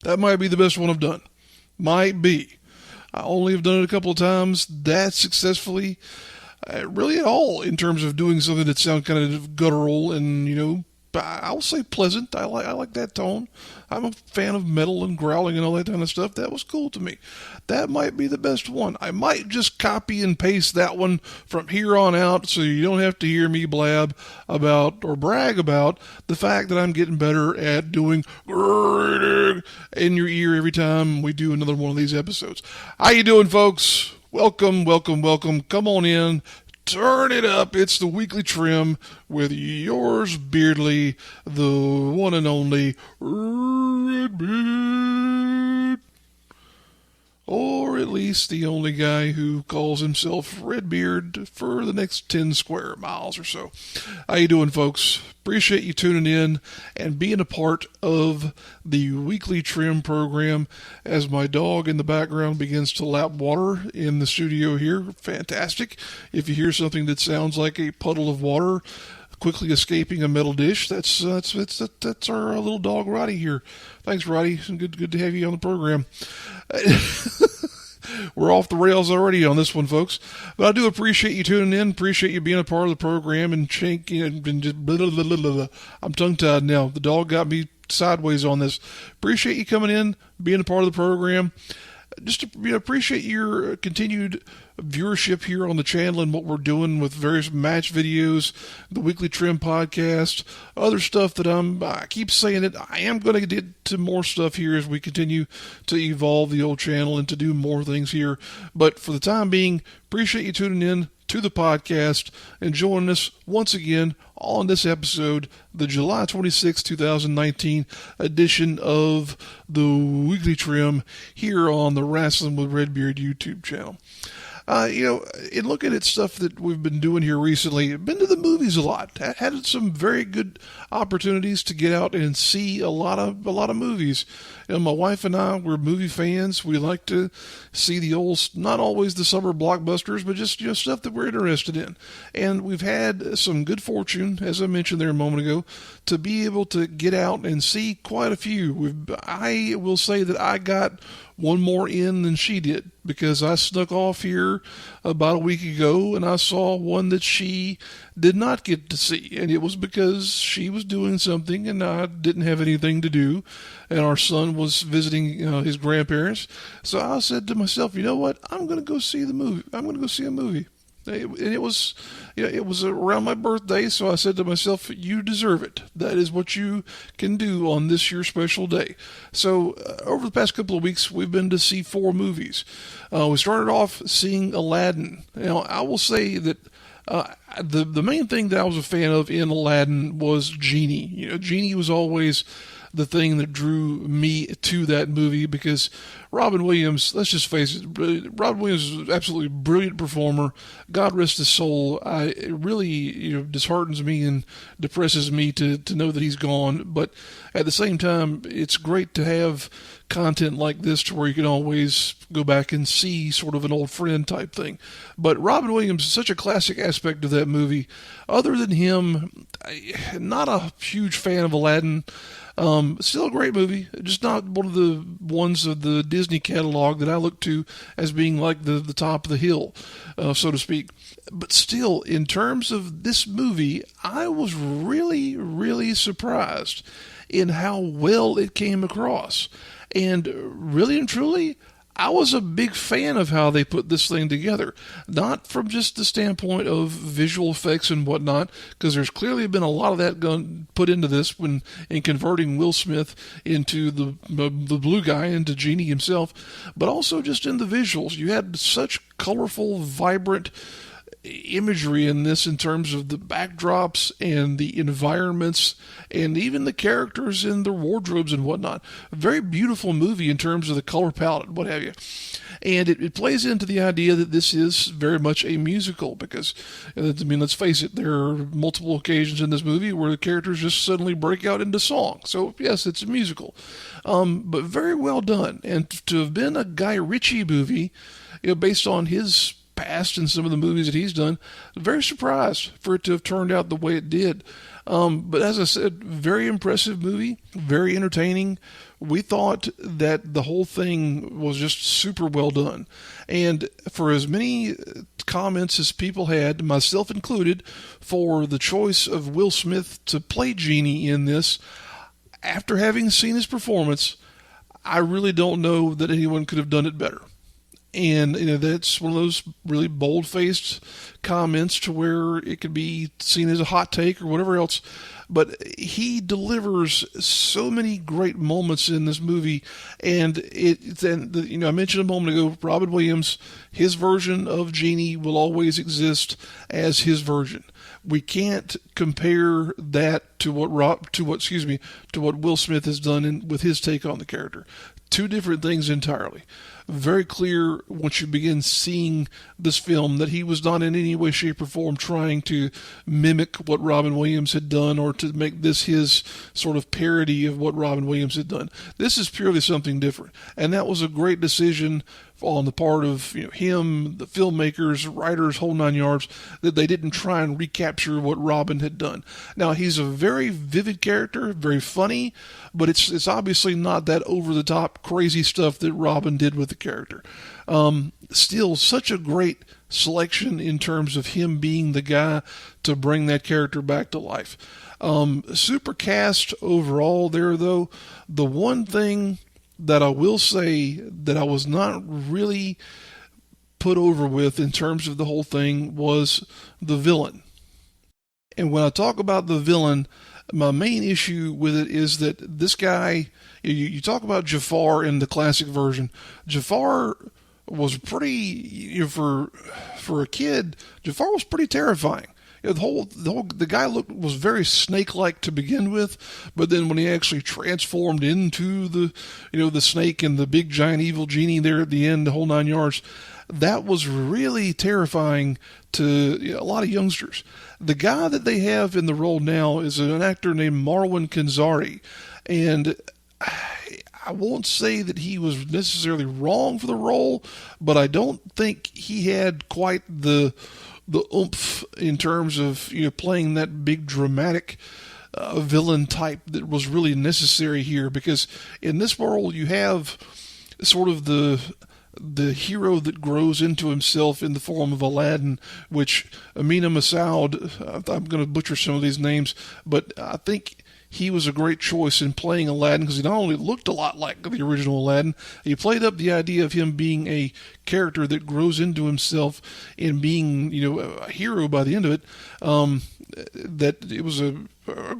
That might be the best one I've done. Might be. I only have done it a couple of times that successfully. Really at all in terms of doing something that sounds kind of guttural and, I'll say pleasant. I like that tone. I'm a fan of metal and growling and all that kind of stuff. That was cool to me. That might be the best one. I might just copy and paste that one from here on out so you don't have to hear me blab about or brag about the fact that I'm getting better at doing in your ear every time we do another one of these episodes. How you doing, folks? Welcome. Come on in. Turn it up. It's the Weekly Trim with yours beardly, the one and only Redbeard. Or at least the only guy who calls himself Redbeard for the next 10 square miles or so. How you doing, folks? Appreciate you tuning in and being a part of the Weekly Trim program as my dog in the background begins to lap water in the studio here. Fantastic. If you hear something that sounds like a puddle of water quickly escaping a metal dish, that's our little dog Roddy here. Thanks, Roddy. Good to have you on the program. We're off the rails already on this one, folks. But I do appreciate you tuning in. Appreciate you being a part of the program and just blah, blah, blah, blah, blah. I'm tongue-tied now. The dog got me sideways on this. Appreciate you coming in, being a part of the program. Just appreciate your continued viewership here on the channel and what we're doing with various match videos, the Weekly Trim podcast, other stuff that I keep saying it. I am going to get to more stuff here as we continue to evolve the old channel and to do more things here. But for the time being, appreciate you tuning in to the podcast and joining us once again on this episode, the July 26, 2019 edition of the Weekly Trim here on the Rasslin with Redbeard YouTube channel. In looking at stuff that we've been doing here recently, been to the movies a lot. Had some very good opportunities to get out and see a lot of movies. My wife and I, we're movie fans. We like to see the old, not always the summer blockbusters, but just stuff that we're interested in. And we've had some good fortune, as I mentioned there a moment ago, to be able to get out and see quite a few. I will say that I got one more in than she did, because I snuck off here about a week ago and I saw one that she did not get to see, and it was because she was doing something and I didn't have anything to do, and our son was visiting his grandparents. So I said to myself, you know what, I'm going to go see the movie. I'm going to go see a movie. And it was around my birthday, so I said to myself, you deserve it. That is what you can do on this your special day. So over the past couple of weeks, we've been to see 4 movies. We started off seeing Aladdin. Now, I will say that the main thing that I was a fan of in Aladdin was Genie. Genie was always the thing that drew me to that movie, because Robin Williams, let's just face it, Robin Williams is an absolutely brilliant performer. God rest his soul. It really disheartens me and depresses me to know that he's gone. But at the same time, it's great to have content like this to where you can always go back and see sort of an old friend type thing. But Robin Williams is such a classic aspect of that movie. Other than him, not a huge fan of Aladdin. Still a great movie, just not one of the ones of the Disney catalog that I look to as being like the top of the hill, so to speak. But still, in terms of this movie, I was really, really surprised in how well it came across. And really and truly, I was a big fan of how they put this thing together. Not from just the standpoint of visual effects and whatnot, because there's clearly been a lot of that put into this when in converting Will Smith into the blue guy, into Genie himself, but also just in the visuals. You had such colorful, vibrant imagery in this in terms of the backdrops and the environments and even the characters in their wardrobes and whatnot. A very beautiful movie in terms of the color palette, what have you. And it plays into the idea that this is very much a musical because, I mean, let's face it, there are multiple occasions in this movie where the characters just suddenly break out into song. So, yes, it's a musical. But very well done. And to have been a Guy Ritchie movie, based on his past and some of the movies that he's done, very surprised for it to have turned out the way it did. But as I said, very impressive movie, very entertaining. We thought that the whole thing was just super well done. And for as many comments as people had, myself included, for the choice of Will Smith to play Genie in this, after having seen his performance, I really don't know that anyone could have done it better. And that's one of those really bold-faced comments to where it could be seen as a hot take or whatever else. But he delivers so many great moments in this movie. And I mentioned a moment ago, Robin Williams, his version of Genie will always exist as his version. We can't compare that to what Will Smith has done with his take on the character. Two different things entirely. Very clear once you begin seeing this film that he was not in any way, shape, or form trying to mimic what Robin Williams had done or to make this his sort of parody of what Robin Williams had done. This is purely something different. And that was a great decision on the part of him, the filmmakers, writers, whole nine yards, that they didn't try and recapture what Robin had done. Now, he's a very vivid character, very funny, but it's obviously not that over-the-top crazy stuff that Robin did with the character. Still, such a great selection in terms of him being the guy to bring that character back to life. Super cast overall there, though. The one thing that I will say that I was not really put over with in terms of the whole thing was the villain. And when I talk about the villain, my main issue with it is that this guy, you talk about Jafar in the classic version. Jafar was pretty, for a kid, Jafar was pretty terrifying. The guy was very snake-like to begin with, but then when he actually transformed into the snake and the big giant evil genie there at the end, the whole nine yards, that was really terrifying to a lot of youngsters. The guy that they have in the role now is an actor named Marwan Kenzari, and I won't say that he was necessarily wrong for the role, but I don't think he had quite the oomph in terms of playing that big dramatic villain type that was really necessary here, because in this world you have sort of the hero that grows into himself in the form of Aladdin, which Amina Massoud, I'm going to butcher some of these names, but I think he was a great choice in playing Aladdin because he not only looked a lot like the original Aladdin, he played up the idea of him being a character that grows into himself and being, a hero by the end of it. That it was a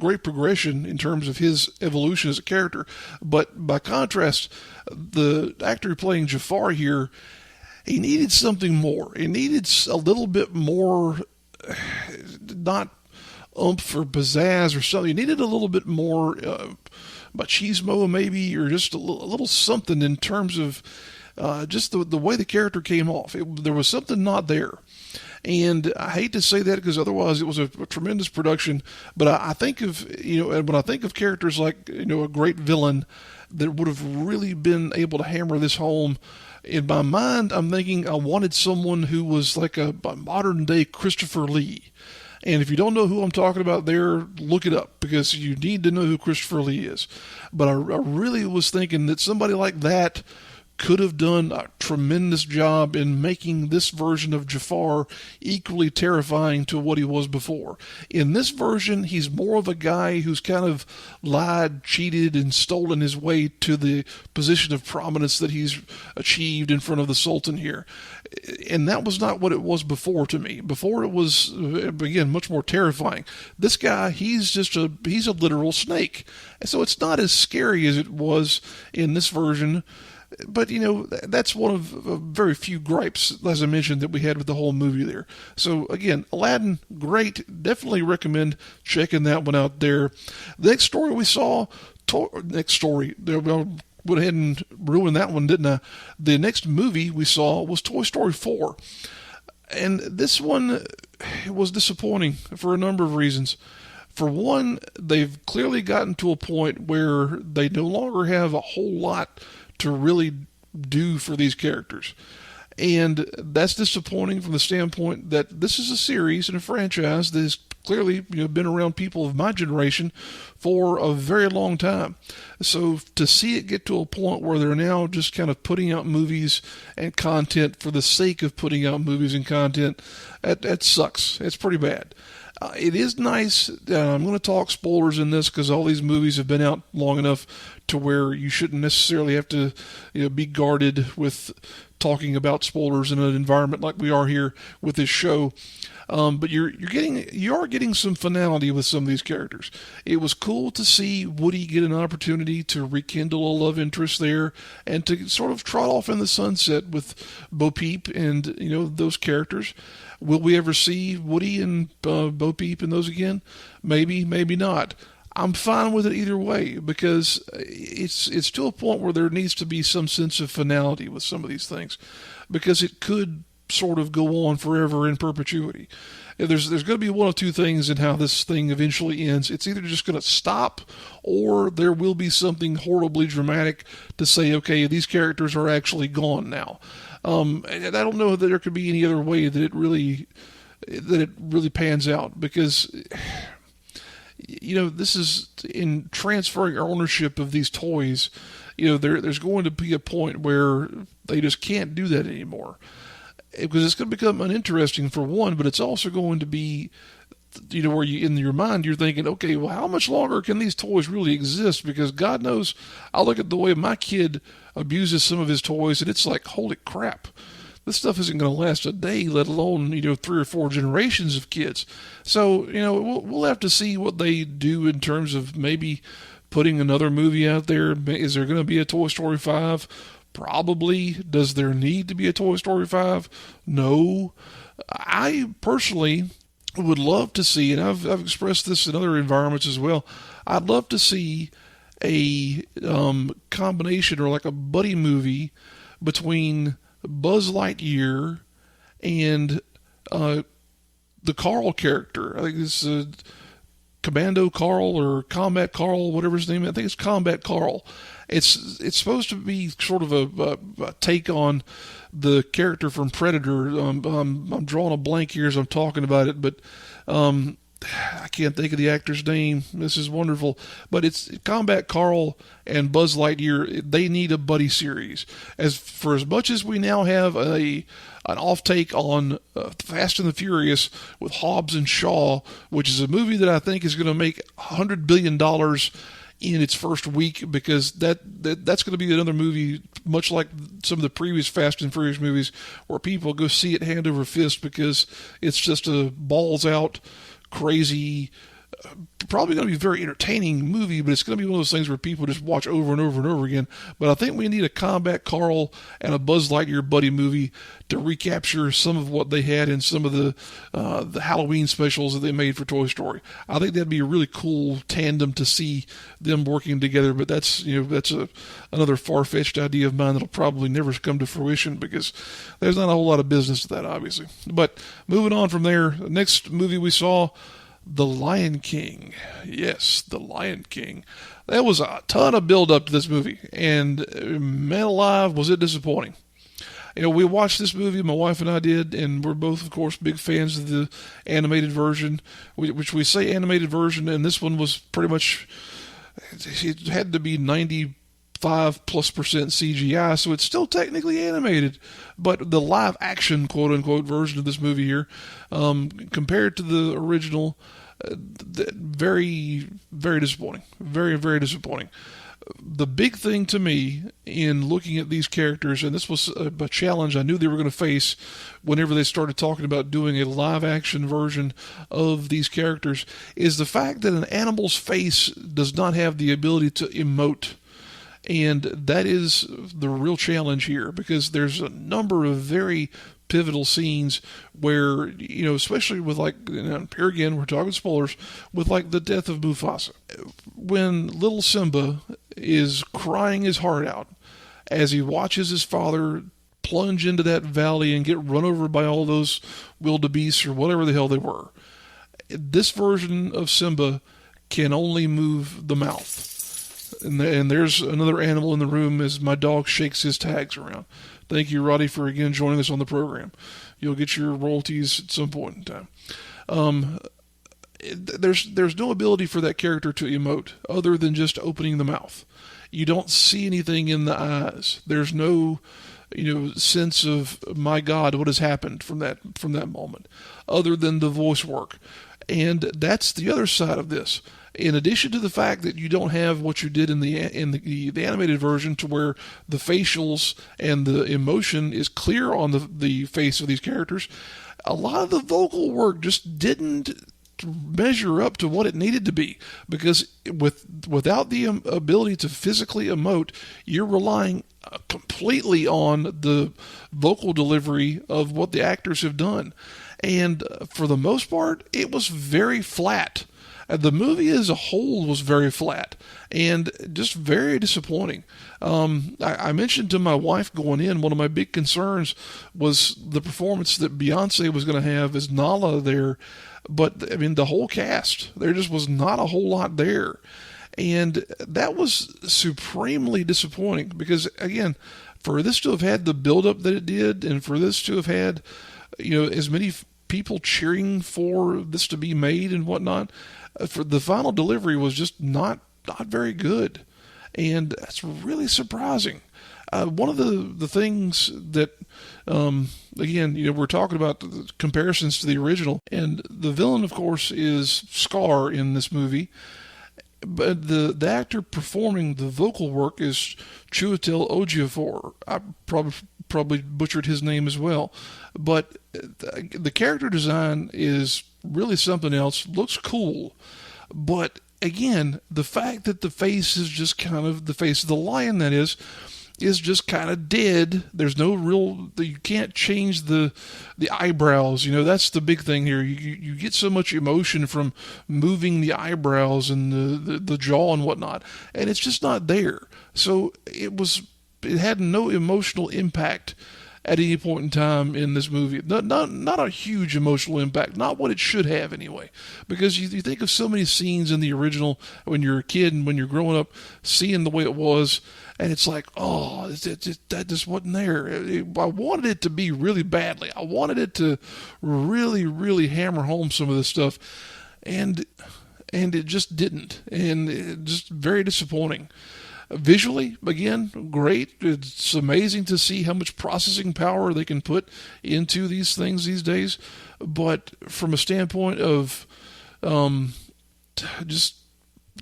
great progression in terms of his evolution as a character. But by contrast, the actor playing Jafar here, he needed something more. He needed a little bit more, not oomph or pizzazz or something. You needed a little bit more machismo maybe, or just a little something in terms of just the way the character came off. There was something not there. And I hate to say that because otherwise it was a tremendous production. But I think of, when I think of characters like, a great villain that would have really been able to hammer this home, in my mind, I'm thinking I wanted someone who was like a modern day Christopher Lee. And if you don't know who I'm talking about there, look it up because you need to know who Christopher Lee is. But I really was thinking that somebody like that could have done a tremendous job in making this version of Jafar equally terrifying to what he was before. In this version, he's more of a guy who's kind of lied, cheated, and stolen his way to the position of prominence that he's achieved in front of the Sultan here. And that was not what it was before to me. Before it was, again, much more terrifying. This guy, he's a literal snake. And so it's not as scary as it was in this version. But, that's one of very few gripes, as I mentioned, that we had with the whole movie there. So, again, Aladdin, great. Definitely recommend checking that one out there. The next story we saw, went ahead and ruined that one, didn't I? The next movie we saw was Toy Story 4. And this one was disappointing for a number of reasons. For one, they've clearly gotten to a point where they no longer have a whole lot to really do for these characters. And that's disappointing from the standpoint that this is a series and a franchise that has clearly been around people of my generation for a very long time. So to see it get to a point where they're now just kind of putting out movies and content for the sake of putting out movies and content, that sucks. It's pretty bad. It is nice. I'm going to talk spoilers in this because all these movies have been out long enough to where you shouldn't necessarily have to be guarded with talking about spoilers in an environment like we are here with this show. But you are getting some finality with some of these characters. It was cool to see Woody get an opportunity to rekindle a love interest there and to sort of trot off in the sunset with Bo Peep and those characters. Will we ever see Woody and Bo Peep and those again? Maybe, maybe not. I'm fine with it either way because it's to a point where there needs to be some sense of finality with some of these things because it could sort of go on forever in perpetuity. There's going to be one of two things in how this thing eventually ends. It's either just going to stop or there will be something horribly dramatic to say, okay, these characters are actually gone now. And I don't know that there could be any other way that it really pans out because this is in transferring ownership of these toys. There's going to be a point where they just can't do that anymore. Because it's going to become uninteresting for one, but it's also going to be, where you in your mind you're thinking, okay, well, how much longer can these toys really exist? Because God knows, I look at the way my kid abuses some of his toys, and it's like, holy crap, this stuff isn't going to last a day, let alone 3 or 4 generations of kids. So we'll have to see what they do in terms of maybe putting another movie out there. Is there going to be a Toy Story 5? Probably. Does there need to be a Toy Story 5? No. I personally would love to see, and I've expressed this in other environments as well, I'd love to see a combination or like a buddy movie between Buzz Lightyear and the Carl character. I think it's Commando Carl or Combat Carl, whatever his name is. I think it's Combat Carl. It's supposed to be sort of a take on the character from Predator. I'm drawing a blank here as I'm talking about it, but I can't think of the actor's name. This is wonderful. But it's Combat Carl and Buzz Lightyear. They need a buddy series. As much as we now have an off-take on Fast and the Furious with Hobbs and Shaw, which is a movie that I think is going to make $100 billion in its first week, because that's going to be another movie much like some of the previous Fast and Furious movies where people go see it hand over fist because it's just a balls out crazy, probably going to be a very entertaining movie, but it's going to be one of those things where people just watch over and over and over again. But I think we need a Combat Carl and a Buzz Lightyear buddy movie to recapture some of what they had in some of the Halloween specials that they made for Toy Story. I think that'd be a really cool tandem to see them working together, but that's another far-fetched idea of mine that'll probably never come to fruition because there's not a whole lot of business to that, obviously. But moving on from there, the next movie we saw, The Lion King. Yes, The Lion King. There was a ton of build-up to this movie, and man alive, was it disappointing. We watched this movie, my wife and I did, and we're both, of course, big fans of the animated version, which we say animated version, and this one was pretty much, it had to be 93% 5+% CGI, so it's still technically animated. But the live action, quote unquote, version of this movie here, compared to the original, very, very disappointing. Very, very disappointing. The big thing to me in looking at these characters, and this was a challenge I knew they were going to face whenever they started talking about doing a live-action version of these characters, is the fact that an animal's face does not have the ability to emote. And that is the real challenge here, because there's a number of very pivotal scenes where, especially with here again, we're talking spoilers, with the death of Mufasa. When little Simba is crying his heart out as he watches his father plunge into that valley and get run over by all those wildebeests or whatever the hell they were. This version of Simba can only move the mouth. And there's another animal in the room as my dog shakes his tags around. Thank you, Roddy, for again joining us on the program. You'll get your royalties at some point in time. There's no ability for that character to emote other than just opening the mouth. You don't see anything in the eyes. There's no sense of, my God, what has happened from that moment, other than the voice work. And that's the other side of this. In addition to the fact that you don't have what you did in the animated version, to where the facials and the emotion is clear on the face of these characters, a lot of the vocal work just didn't measure up to what it needed to be, because without the ability to physically emote, you're relying completely on the vocal delivery of what the actors have done. And for the most part, it was very flat. The movie as a whole was very flat and just very disappointing. I mentioned to my wife going in, one of my big concerns was the performance that Beyonce was going to have as Nala there. But, I mean, the whole cast, there just was not a whole lot there. And that was supremely disappointing because, again, for this to have had the buildup that it did, and for this to have had, as many people cheering for this to be made and whatnot, for the final delivery was just not very good. And that's really surprising. One of the things that, again, we're talking about the comparisons to the original, and the villain, of course, is Scar in this movie. But the actor performing the vocal work is Chiwetel Ejiofor. I probably butchered his name as well. But the character design is really something else. Looks cool. But, again, the fact that the face is just kind of the face of the lion, that is just kind of dead. There's no real, you can't change the eyebrows. That's the big thing here. You get so much emotion from moving the eyebrows and the jaw and whatnot, and it's just not there. So it had no emotional impact at any point in time in this movie. Not a huge emotional impact, not what it should have anyway. Because you think of so many scenes in the original when you're a kid and when you're growing up, seeing the way it was, and it's like, oh, that just wasn't there. I wanted it to be really badly. I wanted it to really, really hammer home some of this stuff, and it just didn't. And it just very disappointing. Visually, again, great. It's amazing to see how much processing power they can put into these things these days. But from a standpoint of just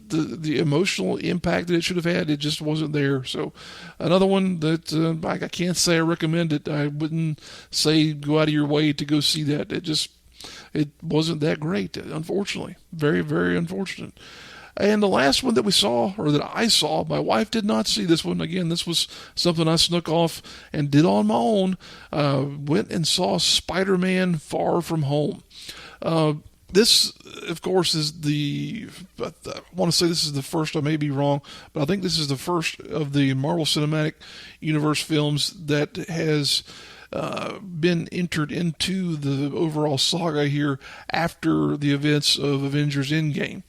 the emotional impact that it should have had, it just wasn't there. So another one that I can't say I recommend it. I wouldn't say go out of your way to go see that. It wasn't that great, unfortunately. Very, very unfortunate. And the last one that we saw, or that I saw, my wife did not see this one. Again, this was something I snuck off and did on my own. Went and saw Spider-Man Far From Home. This, of course, is I want to say this is the first, I may be wrong, but I think this is the first of the Marvel Cinematic Universe films that has been entered into the overall saga here after the events of Avengers Endgame.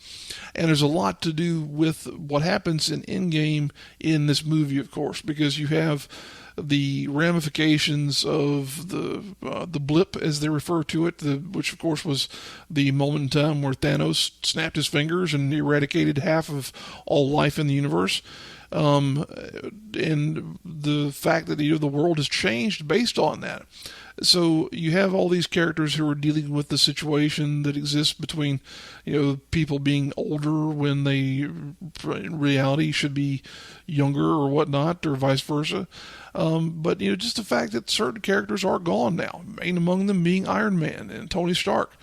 And there's a lot to do with what happens in Endgame in this movie, of course, because you have the ramifications of the blip, as they refer to it, which of course was the moment in time where Thanos snapped his fingers and eradicated half of all life in the universe. and the fact that the world has changed based on that. So you have all these characters who are dealing with the situation that exists between, people being older when they, in reality, should be younger or whatnot, or vice versa. But just the fact that certain characters are gone now, main among them being Iron Man and Tony Stark.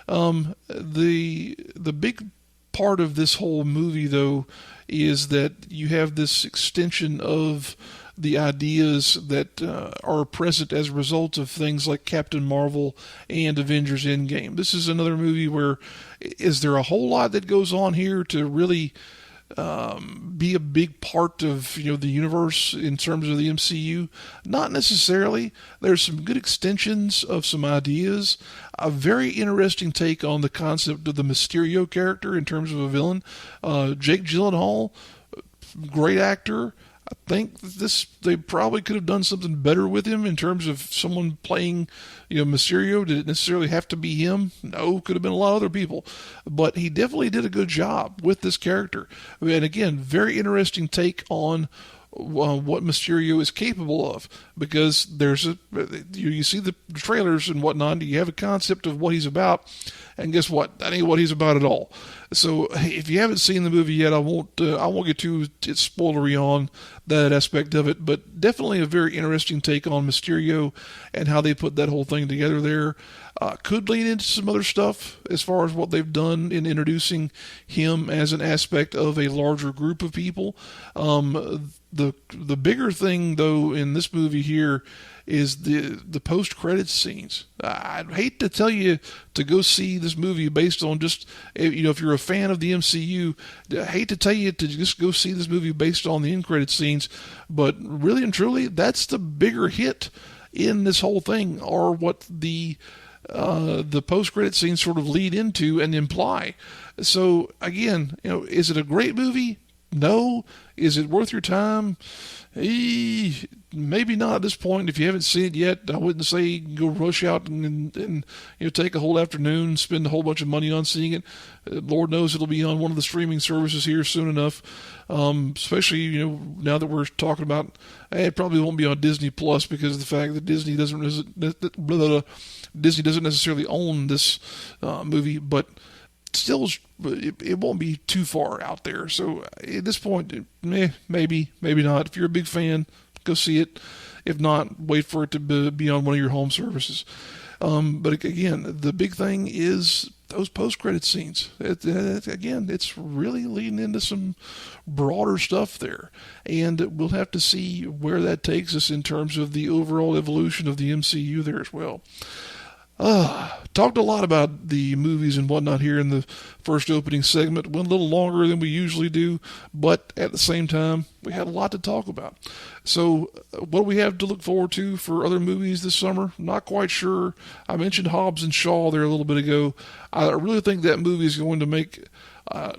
The big part of this whole movie, though, is that you have this extension of the ideas that are present as a result of things like Captain Marvel and Avengers Endgame. This is another movie where, is there a whole lot that goes on here to really be a big part of the universe in terms of the MCU? Not necessarily. There's some good extensions of some ideas. A very interesting take on the concept of the Mysterio character in terms of a villain. Jake Gyllenhaal, great actor. I think they probably could have done something better with him in terms of someone playing, Mysterio. Did it necessarily have to be him? No, could have been a lot of other people. But he definitely did a good job with this character. And again, very interesting take on what Mysterio is capable of, because you see the trailers and whatnot, you have a concept of what he's about, and guess what? That ain't what he's about at all. So if you haven't seen the movie yet, I won't get too spoilery on that aspect of it, but definitely a very interesting take on Mysterio and how they put that whole thing together there. Could lead into some other stuff as far as what they've done in introducing him as an aspect of a larger group of people. The bigger thing, though, in this movie here is the post-credits scenes. I'd hate to tell you to go see this movie based on just, if you're a fan of the MCU, I hate to tell you to just go see this movie based on the end credit scenes, but really and truly, that's the bigger hit in this whole thing, or what the post-credit scenes sort of lead into and imply. So again, is it a great movie? No. Is it worth your time? Maybe not at this point. If you haven't seen it yet, I wouldn't say go rush out and take a whole afternoon, spend a whole bunch of money on seeing it. Lord knows it'll be on one of the streaming services here soon enough. Especially now that we're talking about, it probably won't be on Disney Plus because of the fact that Disney doesn't necessarily own this movie, but still, it won't be too far out there. So at this point, maybe not. If you're a big fan, go see it. If not, wait for it to be on one of your home services. But again, the big thing is those post-credit scenes. Again, it's really leading into some broader stuff there. And we'll have to see where that takes us in terms of the overall evolution of the MCU there as well. Talked a lot about the movies and whatnot here in the first opening segment. Went a little longer than we usually do, but at the same time, we had a lot to talk about. So, what do we have to look forward to for other movies this summer? Not quite sure. I mentioned Hobbs and Shaw there a little bit ago. I really think that movie is going to make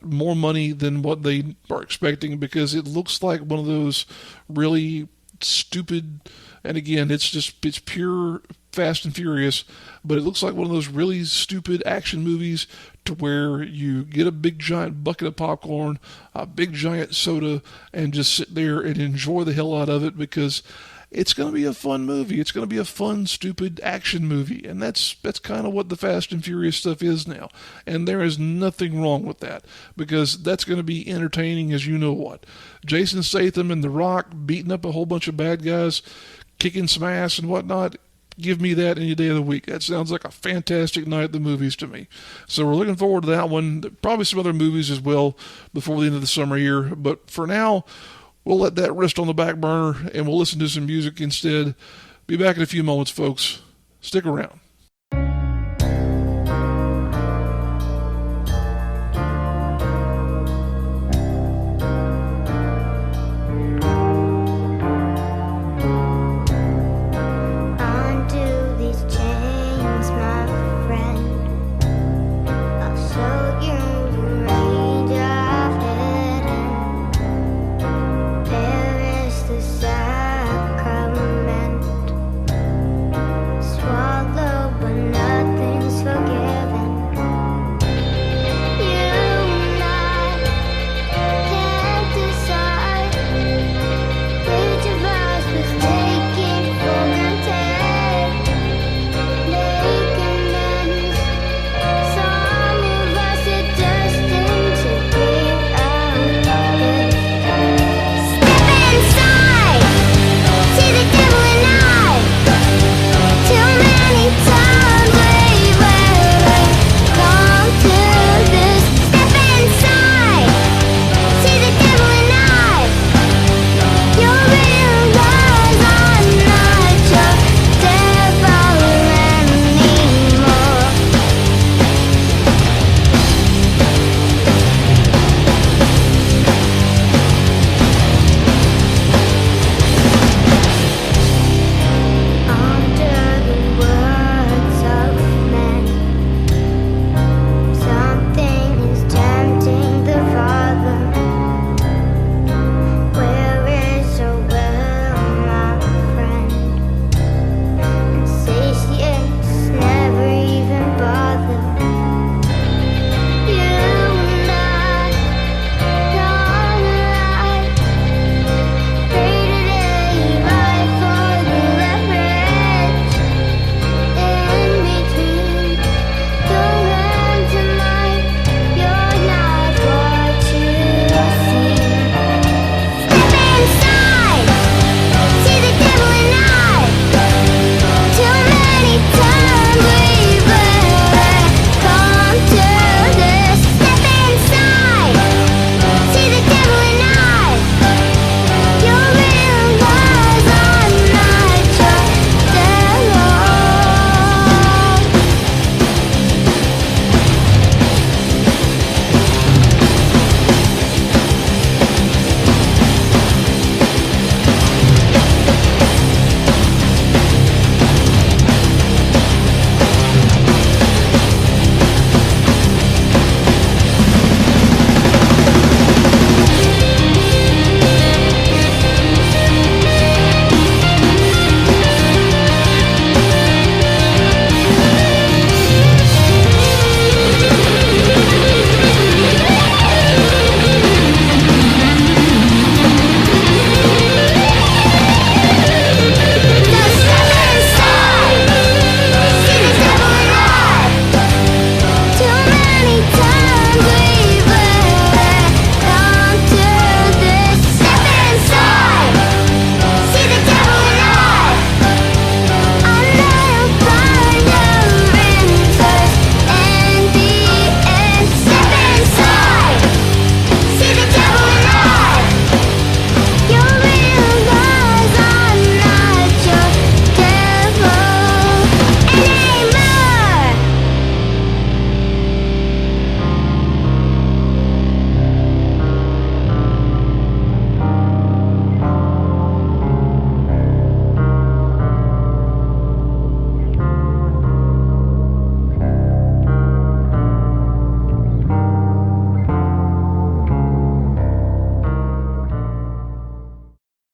more money than what they are expecting, because it looks like one of those really stupid, and again, it's pure Fast and Furious, but it looks like one of those really stupid action movies to where you get a big giant bucket of popcorn, a big giant soda, and just sit there and enjoy the hell out of it, because it's going to be a fun movie. It's going to be a fun, stupid action movie, and that's kind of what the Fast and Furious stuff is now. And there is nothing wrong with that, because that's going to be entertaining as you know what. Jason Statham and The Rock beating up a whole bunch of bad guys, kicking some ass and whatnot. Give me that any day of the week. That sounds like a fantastic night at the movies to me. So we're looking forward to that one. Probably some other movies as well before the end of the summer year. But for now, we'll let that rest on the back burner and we'll listen to some music instead. Be back in a few moments, folks. Stick around. Swallow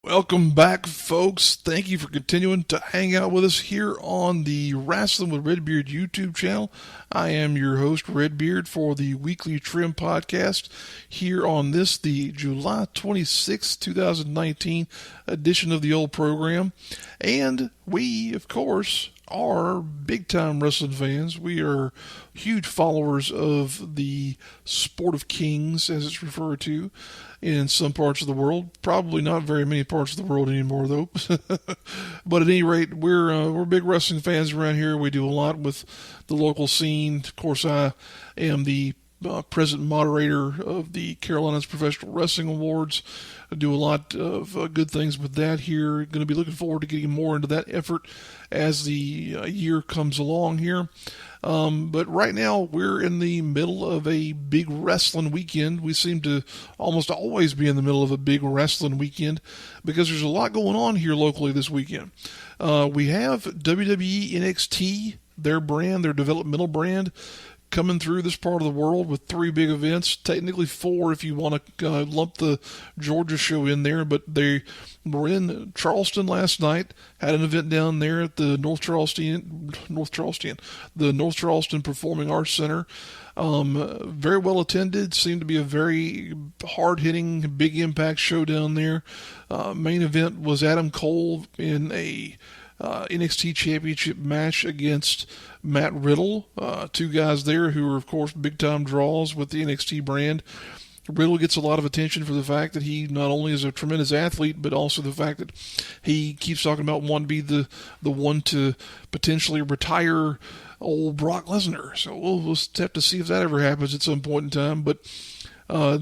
Welcome back, folks. Thank you for continuing to hang out with us here on the Rasslin with Redbeard YouTube channel. I am your host, Redbeard, for the Weekly Trim podcast here on this, the July 26, 2019 edition of the old program. And we, of course, are big-time wrestling fans. We are huge followers of the Sport of Kings, as it's referred to in some parts of the world. Probably not very many parts of the world anymore, though. But at any rate, we're big wrestling fans around here. We do a lot with the local scene. Of course, I am the present moderator of the Carolinas Professional Wrestling Awards. I do a lot of good things with that here. Going to be looking forward to getting more into that effort as the year comes along here. But right now, we're in the middle of a big wrestling weekend. We seem to almost always be in the middle of a big wrestling weekend because there's a lot going on here locally this weekend. We have WWE NXT, their brand, their developmental brand, coming through this part of the world with 3 big events, technically 4 if you want to lump the Georgia show in there, but they were in Charleston last night, had an event down there at the North Charleston Performing Arts Center. Very well attended, seemed to be a very hard-hitting, big impact show down there. Main event was Adam Cole in a NXT Championship match against Matt Riddle. 2 guys there who are, of course, big-time draws with the NXT brand. Riddle gets a lot of attention for the fact that he not only is a tremendous athlete, but also the fact that he keeps talking about wanting to be the one to potentially retire old Brock Lesnar. So we'll have to see if that ever happens at some point in time. But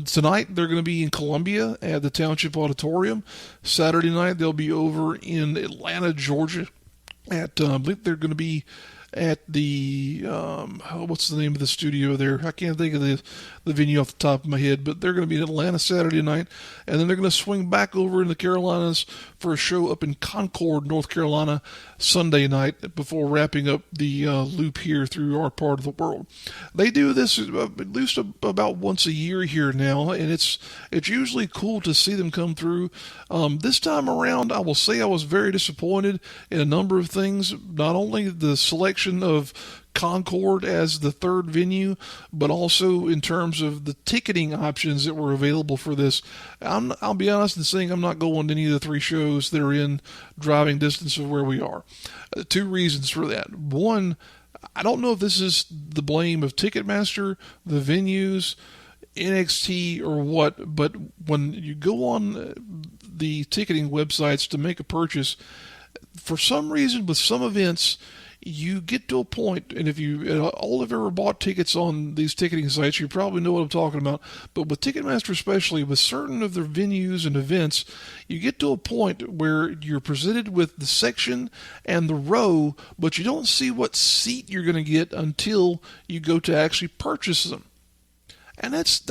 tonight they're going to be in Columbia at the Township Auditorium. Saturday night they'll be over in Atlanta, Georgia. I believe they're going to be at the what's the name of the studio there? I can't think of the venue off the top of my head, but they're going to be in Atlanta Saturday night, and then they're going to swing back over in the Carolinas for a show up in Concord, North Carolina, Sunday night before wrapping up the loop here through our part of the world. They do this at least about once a year here now, and it's usually cool to see them come through. This time around, I will say I was very disappointed in a number of things, not only the selection of Concord as the third venue, but also in terms of the ticketing options that were available for this. I'll be honest in saying I'm not going to any of the 3 shows that are in driving distance of where we are. 2 reasons for that. One, I don't know if this is the blame of Ticketmaster, the venues, NXT, or what, but when you go on the ticketing websites to make a purchase, for some reason with some events, you get to a point, and if you all have ever bought tickets on these ticketing sites, you probably know what I'm talking about. But with Ticketmaster especially, with certain of their venues and events, you get to a point where you're presented with the section and the row, but you don't see what seat you're going to get until you go to actually purchase them. And that's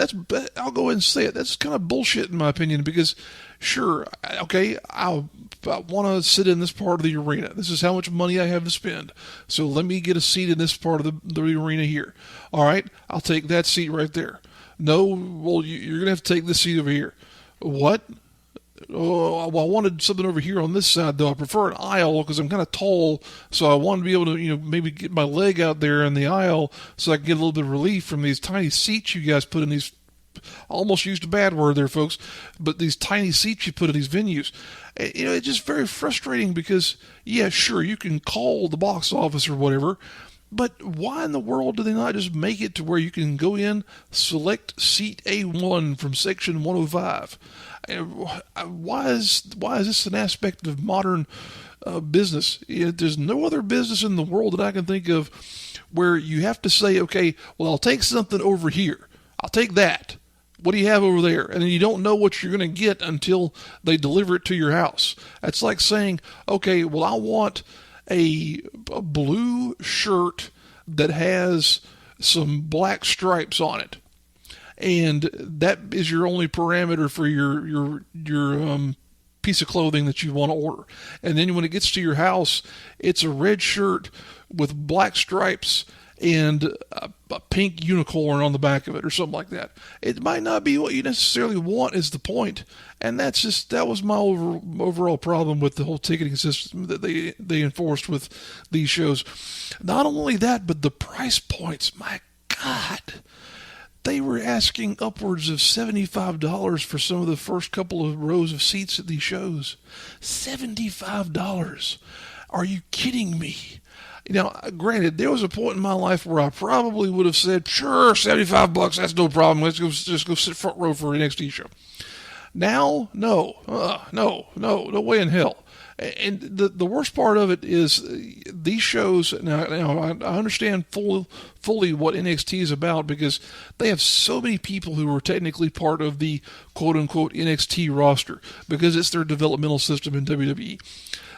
I'll go ahead and say it. That's kind of bullshit in my opinion, because sure, okay, I want to sit in this part of the arena. This is how much money I have to spend. So let me get a seat in this part of the arena here. All right, I'll take that seat right there. No, well, you're going to have to take this seat over here. What? Oh, well, I wanted something over here on this side, though. I prefer an aisle because I'm kind of tall, so I want to be able to, maybe get my leg out there in the aisle so I can get a little bit of relief from these tiny seats you guys put in these. I almost used a bad word there, folks, but these tiny seats you put in these venues. It's just very frustrating because, yeah, sure, you can call the box office or whatever, but why in the world do they not just make it to where you can go in, select seat A1 from section 105? Why is this an aspect of modern business? There's no other business in the world that I can think of where you have to say, okay, well, I'll take something over here. I'll take that. What do you have over there? And then you don't know what you're going to get until they deliver it to your house. That's like saying, okay, well, I want a blue shirt that has some black stripes on it. And that is your only parameter for your piece of clothing that you want to order. And then when it gets to your house, it's a red shirt with black stripes and a pink unicorn on the back of it or something like that. It might not be what you necessarily want is the point. And that was my overall problem with the whole ticketing system that they enforced with these shows. Not only that, but the price points. My God. They were asking upwards of $75 for some of the first couple of rows of seats at these shows. $75. Are you kidding me? Now, granted, there was a point in my life where I probably would have said, sure, $75, that's no problem. Let's just go sit front row for an NXT show. Now, no way in hell. And the worst part of it is these shows. Now I understand fully what NXT is about because they have so many people who are technically part of the quote unquote NXT roster because it's their developmental system in WWE.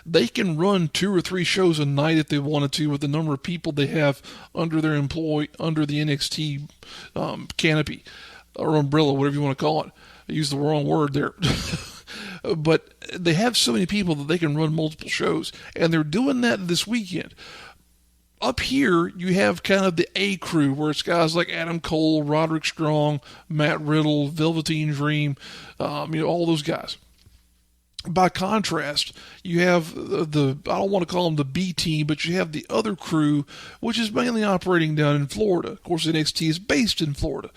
They can run 2 or 3 shows a night if they wanted to with the number of people they have under their under the NXT canopy or umbrella, whatever you want to call it. I used the wrong word there. But they have so many people that they can run multiple shows, and they're doing that this weekend. Up here, you have kind of the A crew, where it's guys like Adam Cole, Roderick Strong, Matt Riddle, Velveteen Dream, all those guys. By contrast, you have I don't want to call them the B team, but you have the other crew, which is mainly operating down in Florida. Of course, NXT is based in Florida.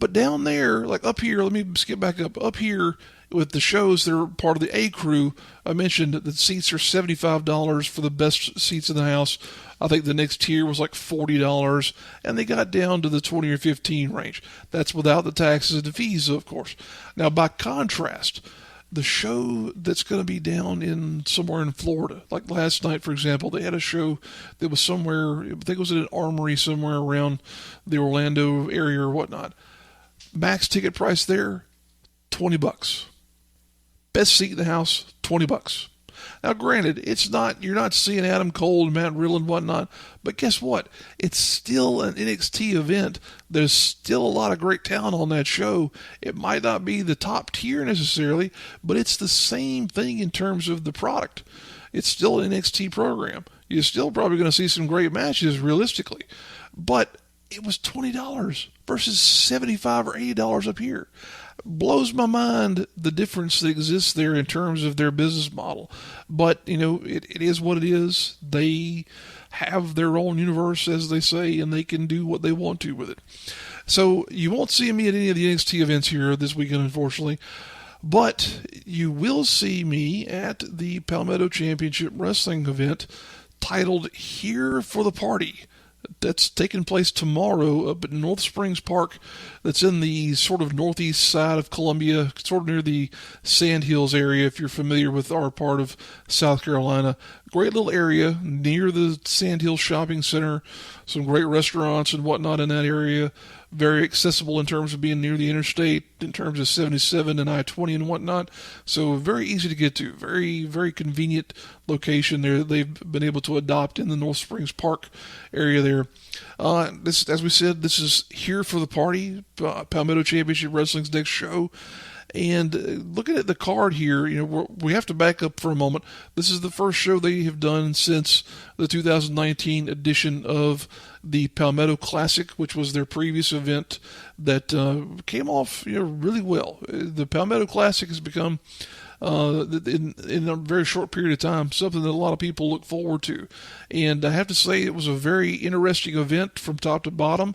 But down there, like up here, let me skip back up. Up here, with the shows that are part of the A crew, I mentioned that the seats are $75 for the best seats in the house. I think the next tier was like $40, and they got down to the $20 or $15 range. That's without the taxes and the fees, of course. Now, by contrast, the show that's going to be down somewhere in Florida, like last night, for example, they had a show that was somewhere, I think it was in an armory somewhere around the Orlando area or whatnot. Max ticket price there, $20. Best seat in the house, $20. Now, granted, you're not seeing Adam Cole and Matt Riddle and whatnot, but guess what? It's still an NXT event. There's still a lot of great talent on that show. It might not be the top tier necessarily, but it's the same thing in terms of the product. It's still an NXT program. You're still probably going to see some great matches realistically, but it was $20 versus $75 or $80 up here. Blows my mind the difference that exists there in terms of their business model. But, it is what it is. They have their own universe, as they say, and they can do what they want to with it. So you won't see me at any of the NXT events here this weekend, unfortunately. But you will see me at the Palmetto Championship Wrestling event titled Here for the Party. That's taking place tomorrow up at North Springs Park. That's in the sort of northeast side of Columbia, sort of near the Sand Hills area, if you're familiar with our part of South Carolina. Great little area near the Sand Hills Shopping Center. Some great restaurants and whatnot in that area. Very accessible in terms of being near the interstate, in terms of 77 and I-20 and whatnot. So very easy to get to. Very, very convenient location there. They've been able to adopt in the North Springs Park area there. This, as we said, this is Here for the Party, Palmetto Championship Wrestling's next show. And looking at the card here, we have to back up for a moment. This is the first show they have done since the 2019 edition of the Palmetto Classic, which was their previous event that came off really well. The Palmetto Classic has become, in a very short period of time, something that a lot of people look forward to. And I have to say it was a very interesting event from top to bottom.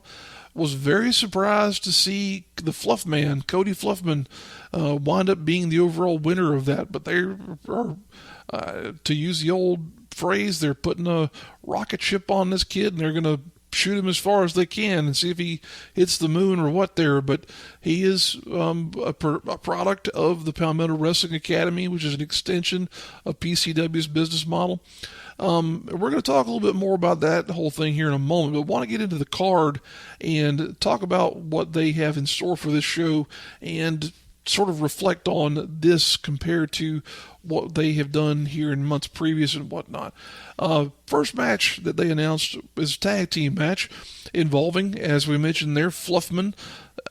Was very surprised to see the Fluff Man, Cody Fluffman, wind up being the overall winner of that. But they are, to use the old phrase, they're putting a rocket ship on this kid, and they're going to shoot him as far as they can and see if he hits the moon or what there. But he is a product of the Palmetto Wrestling Academy, which is an extension of PCW's business model. We're going to talk a little bit more about that whole thing here in a moment, but want to get into the card and talk about what they have in store for this show and sort of reflect on this compared to what they have done here in months previous and whatnot. First match that they announced is a tag team match involving, as we mentioned there, Fluffman,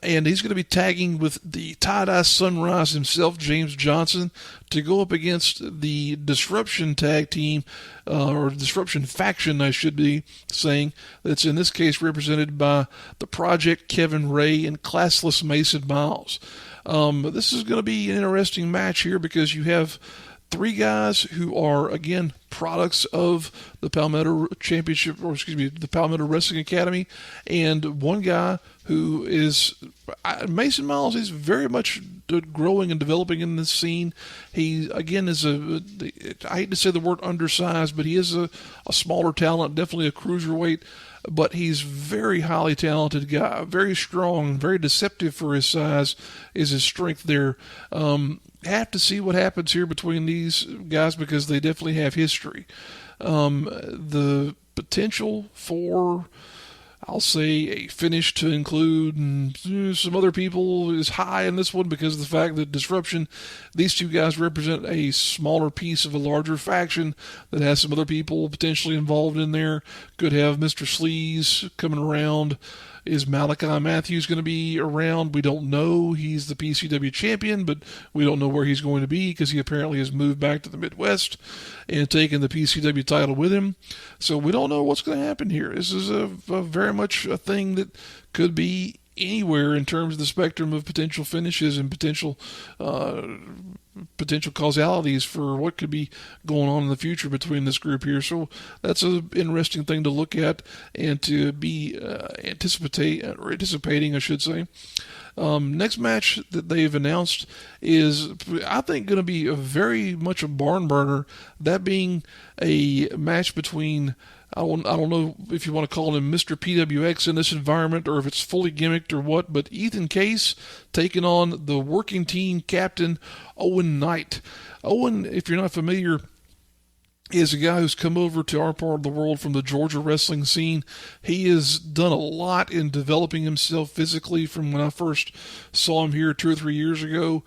and he's going to be tagging with the Tie-Dye Sunrise himself, James Johnson, to go up against the Disruption tag team, or Disruption faction, I should be saying, that's in this case represented by the Project, Kevin Ray, and Classless Mason Miles. This is going to be an interesting match here because you have three guys who are, again, products of the Palmetto Championship, or excuse me, the Palmetto Wrestling Academy, and one guy who is, Mason Miles, he's very much growing and developing in this scene. He, again, is I hate to say the word undersized, but he is a smaller talent, definitely a cruiserweight, but he's very highly talented guy, very strong, very deceptive for his size is his strength there. Have to see what happens here between these guys because they definitely have history. The potential for, I'll say, a finish to include some other people is high in this one because of the fact that Disruption, these two guys represent a smaller piece of a larger faction that has some other people potentially involved in there. Could have Mr. Sleaze coming around. Is Malachi Matthews going to be around? We don't know. He's the PCW champion, but we don't know where he's going to be because he apparently has moved back to the Midwest and taken the PCW title with him. So we don't know what's going to happen here. This is a very much a thing that could be anywhere in terms of the spectrum of potential finishes and potential causalities for what could be going on in the future between this group here. So that's an interesting thing to look at and to be anticipating, I should say. Next match that they've announced is, I think, going to be very much a barn burner. That being a match between, I don't know if you want to call him Mr. PWX in this environment or if it's fully gimmicked or what, but Ethan Case taking on the working team captain Owen Knight. Owen, if you're not familiar, is a guy who's come over to our part of the world from the Georgia wrestling scene. He has done a lot in developing himself physically from when I first saw him here 2 or 3 years ago.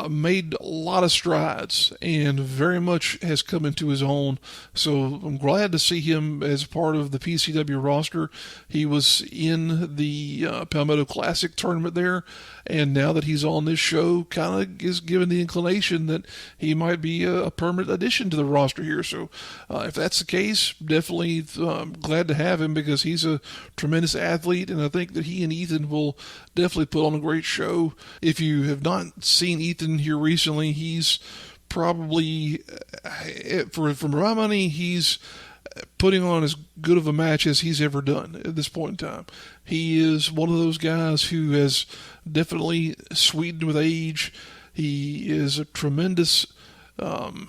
Made a lot of strides and very much has come into his own. So I'm glad to see him as part of the PCW roster. He was in the Palmetto Classic tournament there, and now that he's on this show, kind of is given the inclination that he might be a permanent addition to the roster here. So if that's the case, definitely glad to have him because he's a tremendous athlete, and I think that he and Ethan will definitely put on a great show. If you have not seen Ethan here recently, he's probably, for my money, he's putting on as good of a match as he's ever done at this point in time. He is one of those guys who has definitely sweetened with age. He is a tremendous, I'm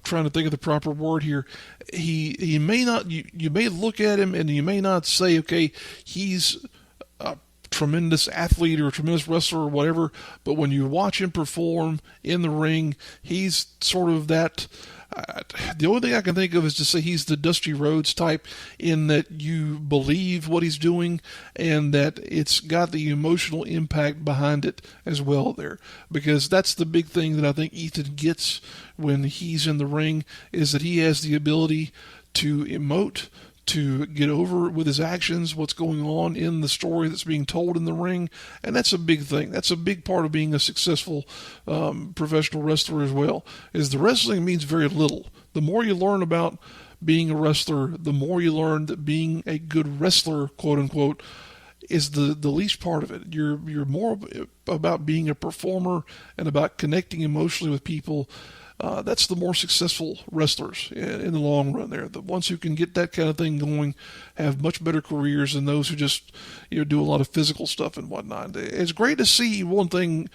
trying to think of the proper word here. He may not, you may look at him and you may not say, okay, he's a tremendous athlete or a tremendous wrestler or whatever, but when you watch him perform in the ring, he's sort of that. The only thing I can think of is to say he's the Dusty Rhodes type, in that you believe what he's doing and that it's got the emotional impact behind it as well there. Because that's the big thing that I think Ethan gets when he's in the ring, is that he has the ability to emote, to get over with his actions what's going on in the story that's being told in the ring, and that's a big thing. That's a big part of being a successful professional wrestler as well, is the wrestling means very little. The more you learn about being a wrestler, the more you learn that being a good wrestler, quote unquote, is the least part of it. You're more about being a performer and about connecting emotionally with people. That's the more successful wrestlers in the long run there. The ones who can get that kind of thing going have much better careers than those who just do a lot of physical stuff and whatnot. It's great to see one thing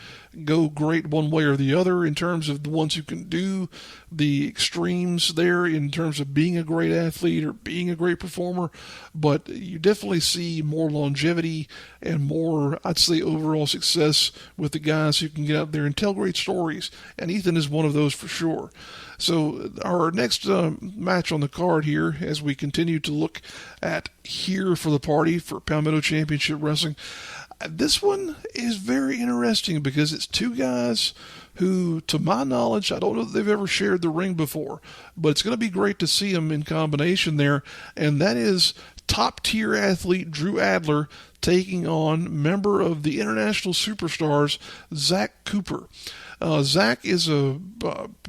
go great one way or the other in terms of the ones who can do the extremes there in terms of being a great athlete or being a great performer, but you definitely see more longevity and more, I'd say, overall success with the guys who can get out there and tell great stories, and Ethan is one of those for sure. So our next match on the card here, as we continue to look at here for the party for Palmetto Championship Wrestling, This one is very interesting because it's two guys who, to my knowledge, I don't know that they've ever shared the ring before, but it's going to be great to see them in combination there, and that is top-tier athlete Drew Adler taking on member of the International Superstars, Zach Cooper. Zach is a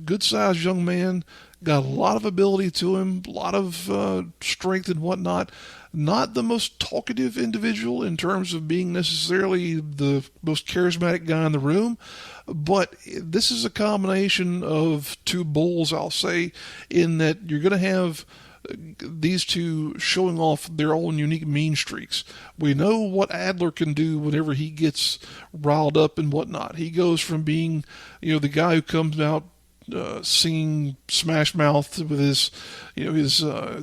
good-sized young man, got a lot of ability to him, a lot of strength and whatnot. Not the most talkative individual in terms of being necessarily the most charismatic guy in the room, but this is a combination of two bulls, I'll say, in that you're going to have these two showing off their own unique mean streaks. We know what Adler can do whenever he gets riled up and whatnot. He goes from being, the guy who comes out singing Smash Mouth with his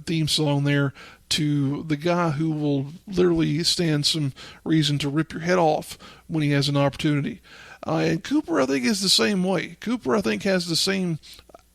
theme song there, to the guy who will literally stand some reason to rip your head off when he has an opportunity. And Cooper, I think, is the same way. Cooper, I think, has the same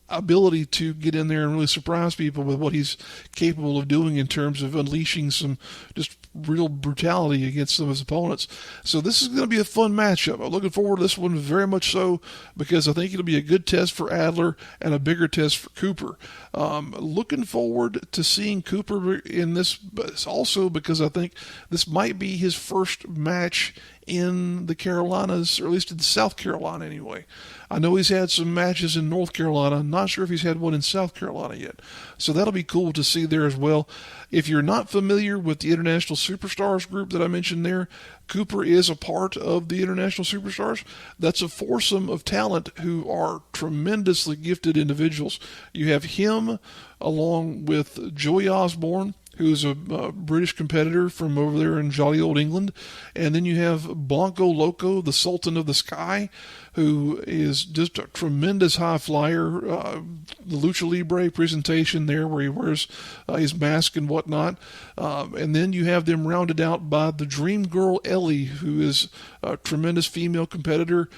ability to get in there and really surprise people with what he's capable of doing in terms of unleashing some just real brutality against some of his opponents. So this is going to be a fun matchup. I'm looking forward to this one very much so, because I think it'll be a good test for Adler and a bigger test for Cooper. Looking forward to seeing Cooper in this, but also because I think this might be his first match in the Carolinas, or at least in South Carolina anyway. I know he's had some matches in North Carolina. I'm not sure if he's had one in South Carolina yet. So that'll be cool to see there as well. If you're not familiar with the International Superstars group that I mentioned there, Cooper is a part of the International Superstars. That's a foursome of talent who are tremendously gifted individuals. You have him along with Joey Osborne, who's a British competitor from over there in jolly old England. And then you have Blanco Loco, the Sultan of the Sky, who is just a tremendous high flyer. The Lucha Libre presentation there where he wears his mask and whatnot. And then you have them rounded out by the Dream Girl Ellie, who is a tremendous female competitor.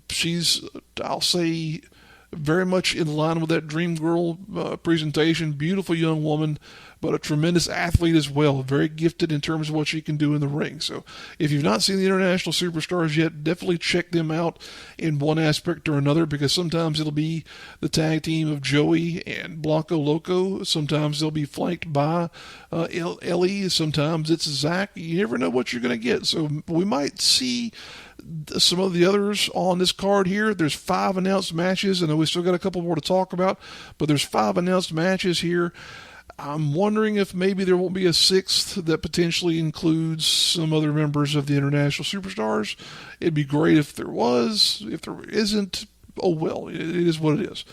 She's, I'll say, very much in line with that Dream Girl presentation. Beautiful young woman, but a tremendous athlete as well. Very gifted in terms of what she can do in the ring. So if you've not seen the International Superstars yet, definitely check them out in one aspect or another, because sometimes it'll be the tag team of Joey and Blanco Loco. Sometimes they'll be flanked by Ellie. Sometimes it's Zach. You never know what you're going to get. So we might see some of the others on this card here. There's 5 announced matches. I know we still got a couple more to talk about, but there's 5 announced matches here. I'm wondering if maybe there won't be a 6th that potentially includes some other members of the International Superstars. It'd be great if there was. If there isn't, oh well, it is what it is.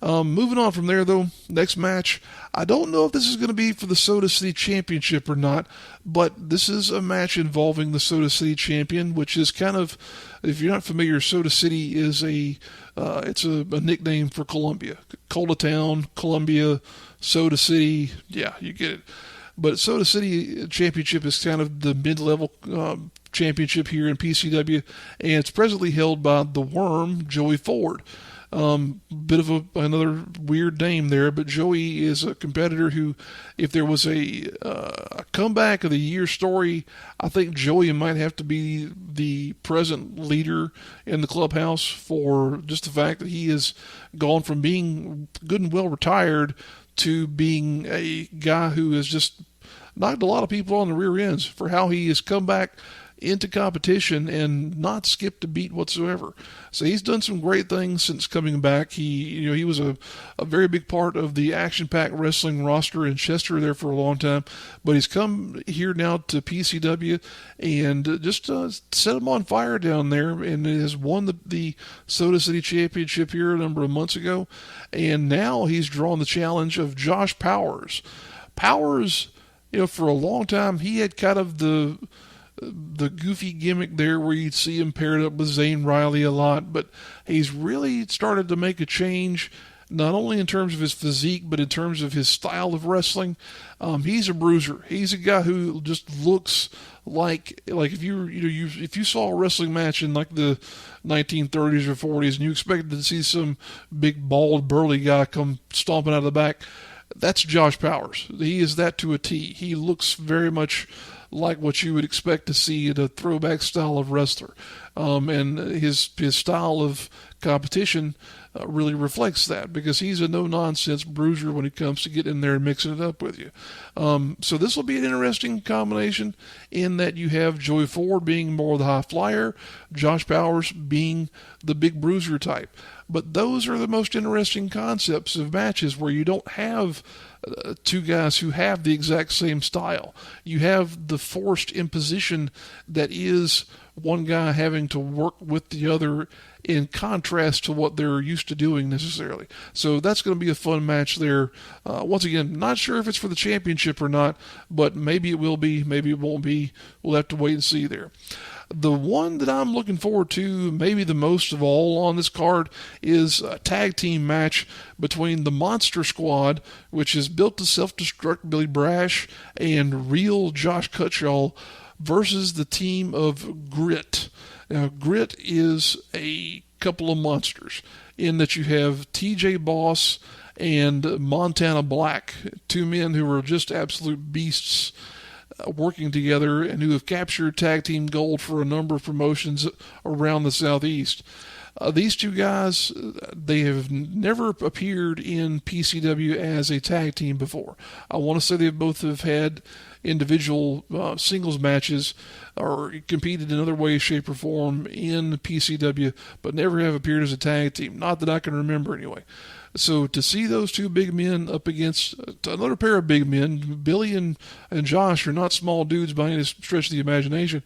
Moving on from there, though, next match. I don't know if this is going to be for the Soda City Championship or not, but this is a match involving the Soda City Champion, which is kind of, if you're not familiar, Soda City is it's a nickname for Columbia. Cola Town, Columbia, Soda City, yeah, you get it. But Soda City Championship is kind of the mid-level championship here in PCW, and it's presently held by the Worm, Joey Ford. Bit of another weird name there, but Joey is a competitor who, if there was a comeback of the year story, I think Joey might have to be the present leader in the clubhouse, for just the fact that he has gone from being good and well retired to being a guy who has just knocked a lot of people on the rear ends for how he has come back into competition and not skipped a beat whatsoever. So he's done some great things since coming back. He was a very big part of the Action Pack Wrestling roster in Chester there for a long time, but he's come here now to PCW and just set him on fire down there, and has won the Soda City Championship here a number of months ago, and now he's drawn the challenge of Josh Powers. Powers, for a long time, he had kind of the goofy gimmick there where you'd see him paired up with Zane Riley a lot, but he's really started to make a change, not only in terms of his physique, but in terms of his style of wrestling. He's a bruiser. He's a guy who just looks like if if you saw a wrestling match in like the 1930s or 40s and you expected to see some big bald burly guy come stomping out of the back, that's Josh Powers. He is that to a T. He looks very much like what you would expect to see in a throwback style of wrestler. And his style of competition really reflects that, because he's a no-nonsense bruiser when it comes to getting in there and mixing it up with you. So this will be an interesting combination in that you have Joey Ford being more the high flyer, Josh Powers being the big bruiser type. But those are the most interesting concepts of matches, where you don't have two guys who have the exact same style. You have the forced imposition that is one guy having to work with the other in contrast to what they're used to doing necessarily. So that's going to be a fun match there. Once again, not sure if it's for the championship or not, but maybe it will be, maybe it won't be. We'll have to wait and see there. The one that I'm looking forward to maybe the most of all on this card is a tag team match between the Monster Squad, which is Built to Self-Destruct Billy Brash and Real Josh Cutshall, versus the team of Grit. Now, Grit is a couple of monsters in that you have TJ Boss and Montana Black, two men who are just absolute beasts working together and who have captured tag team gold for a number of promotions around the Southeast. These two guys, they have never appeared in PCW as a tag team before. I want to say they both have had individual singles matches or competed in other ways, shape, or form in PCW, but never have appeared as a tag team. Not that I can remember anyway. So to see those two big men up against another pair of big men, Billy and Josh are not small dudes by any stretch of the imagination.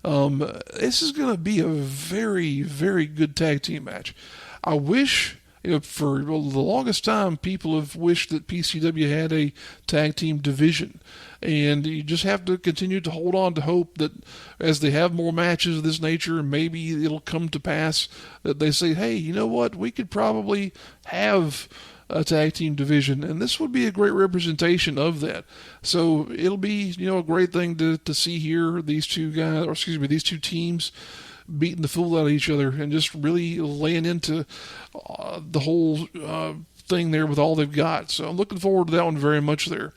This is going to be a very, very good tag team match. I wish, for the longest time, people have wished that PCW had a tag team division. And you just have to continue to hold on to hope that as they have more matches of this nature, maybe it'll come to pass that they say, hey, you know what, we could probably have a tag team division, and this would be a great representation of that. So it'll be, a great thing to see here, these two teams beating the fool out of each other and just really laying into the whole thing there with all they've got. So I'm looking forward to that one very much there.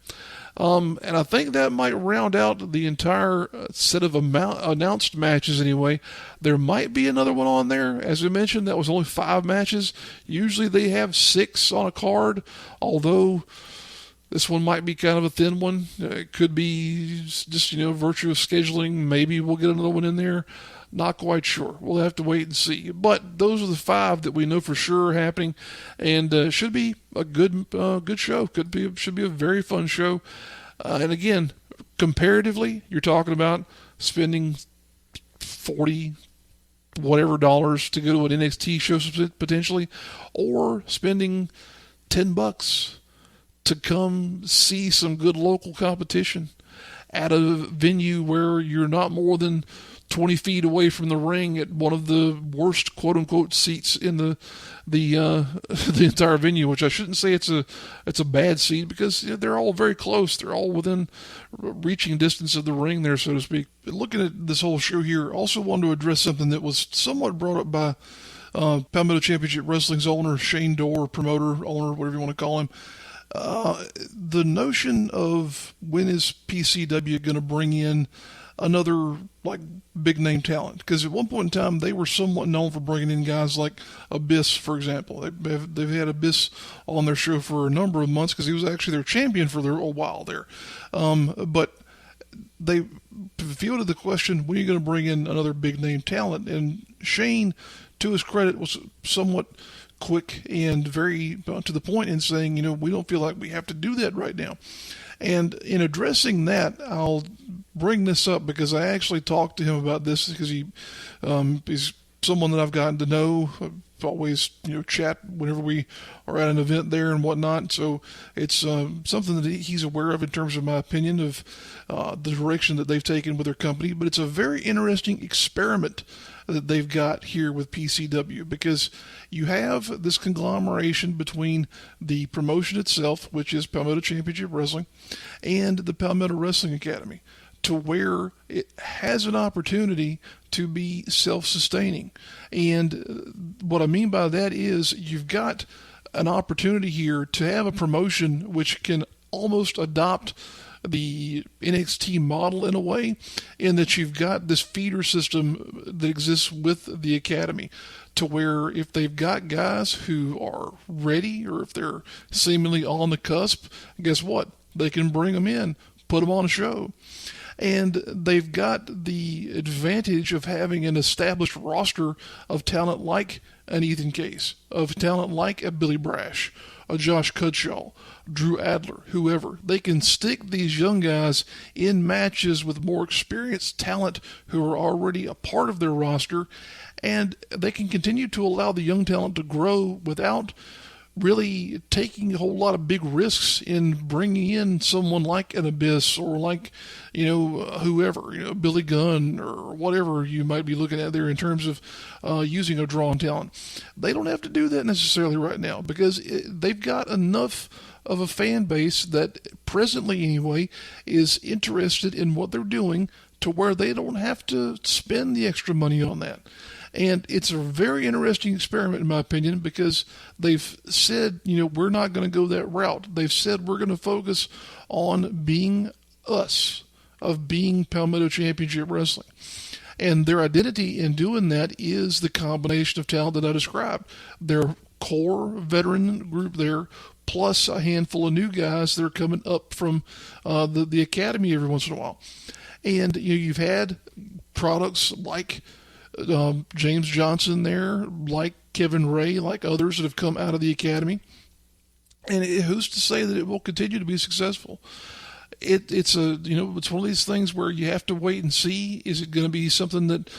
And I think that might round out the entire set of announced matches anyway. There might be another one on there. As we mentioned, that was only 5 matches. Usually they have 6 on a card, although this one might be kind of a thin one. It could be just, virtue of scheduling. Maybe we'll get another one in there. Not quite sure. We'll have to wait and see. But those are the 5 that we know for sure are happening, and should be a good show. Should be a very fun show. And again, comparatively, you're talking about spending $40 whatever dollars to go to an NXT show potentially, or spending $10 to come see some good local competition at a venue where you're not more than 20 feet away from the ring at one of the worst quote-unquote seats in the entire venue, which I shouldn't say it's a bad seat, because they're all very close. They're all within reaching distance of the ring there, so to speak. Looking at this whole show here, also wanted to address something that was somewhat brought up by Palmetto Championship Wrestling's owner, Shane Dorr, promoter, owner, whatever you want to call him. The notion of when is PCW going to bring in another big name talent, because at one point in time they were somewhat known for bringing in guys like Abyss, for example. They've had Abyss on their show for a number of months because he was actually their champion for a while there. But they fielded the question, when are you going to bring in another big name talent? And Shane, to his credit, was somewhat quick and very to the point in saying, we don't feel like we have to do that right now. And in addressing that, I'll bring this up because I actually talked to him about this, because he's someone that I've gotten to know. I've always, chat whenever we are at an event there and whatnot. So it's something that he's aware of in terms of my opinion of the direction that they've taken with their company. But it's a very interesting experiment that they've got here with PCW, because you have this conglomeration between the promotion itself, which is Palmetto Championship Wrestling, and the Palmetto Wrestling Academy, to where it has an opportunity to be self-sustaining. And what I mean by that is you've got an opportunity here to have a promotion which can almost adopt the NXT model in a way, in that you've got this feeder system that exists with the Academy, to where if they've got guys who are ready, or if they're seemingly on the cusp, guess what? They can bring them in, put them on a show. And they've got the advantage of having an established roster of talent like an Ethan Case, of talent like a Billy Brash, a Josh Cudshaw, Drew Adler, whoever. They can stick these young guys in matches with more experienced talent who are already a part of their roster, and they can continue to allow the young talent to grow without really taking a whole lot of big risks in bringing in someone like an Abyss, or like, whoever, Billy Gunn, or whatever you might be looking at there in terms of using a drawn talent. They don't have to do that necessarily right now, because they've got enough of a fan base that presently anyway is interested in what they're doing, to where they don't have to spend the extra money on that. And it's a very interesting experiment, in my opinion, because they've said, we're not going to go that route. They've said we're going to focus on being us, of being Palmetto Championship Wrestling. And their identity in doing that is the combination of talent that I described. Their core veteran group there, plus a handful of new guys that are coming up from the Academy every once in a while. And you've had products like James Johnson there, like Kevin Ray, like others that have come out of the Academy. And who's to say that it will continue to be successful? It's one of these things where you have to wait and see. Is it going to be something that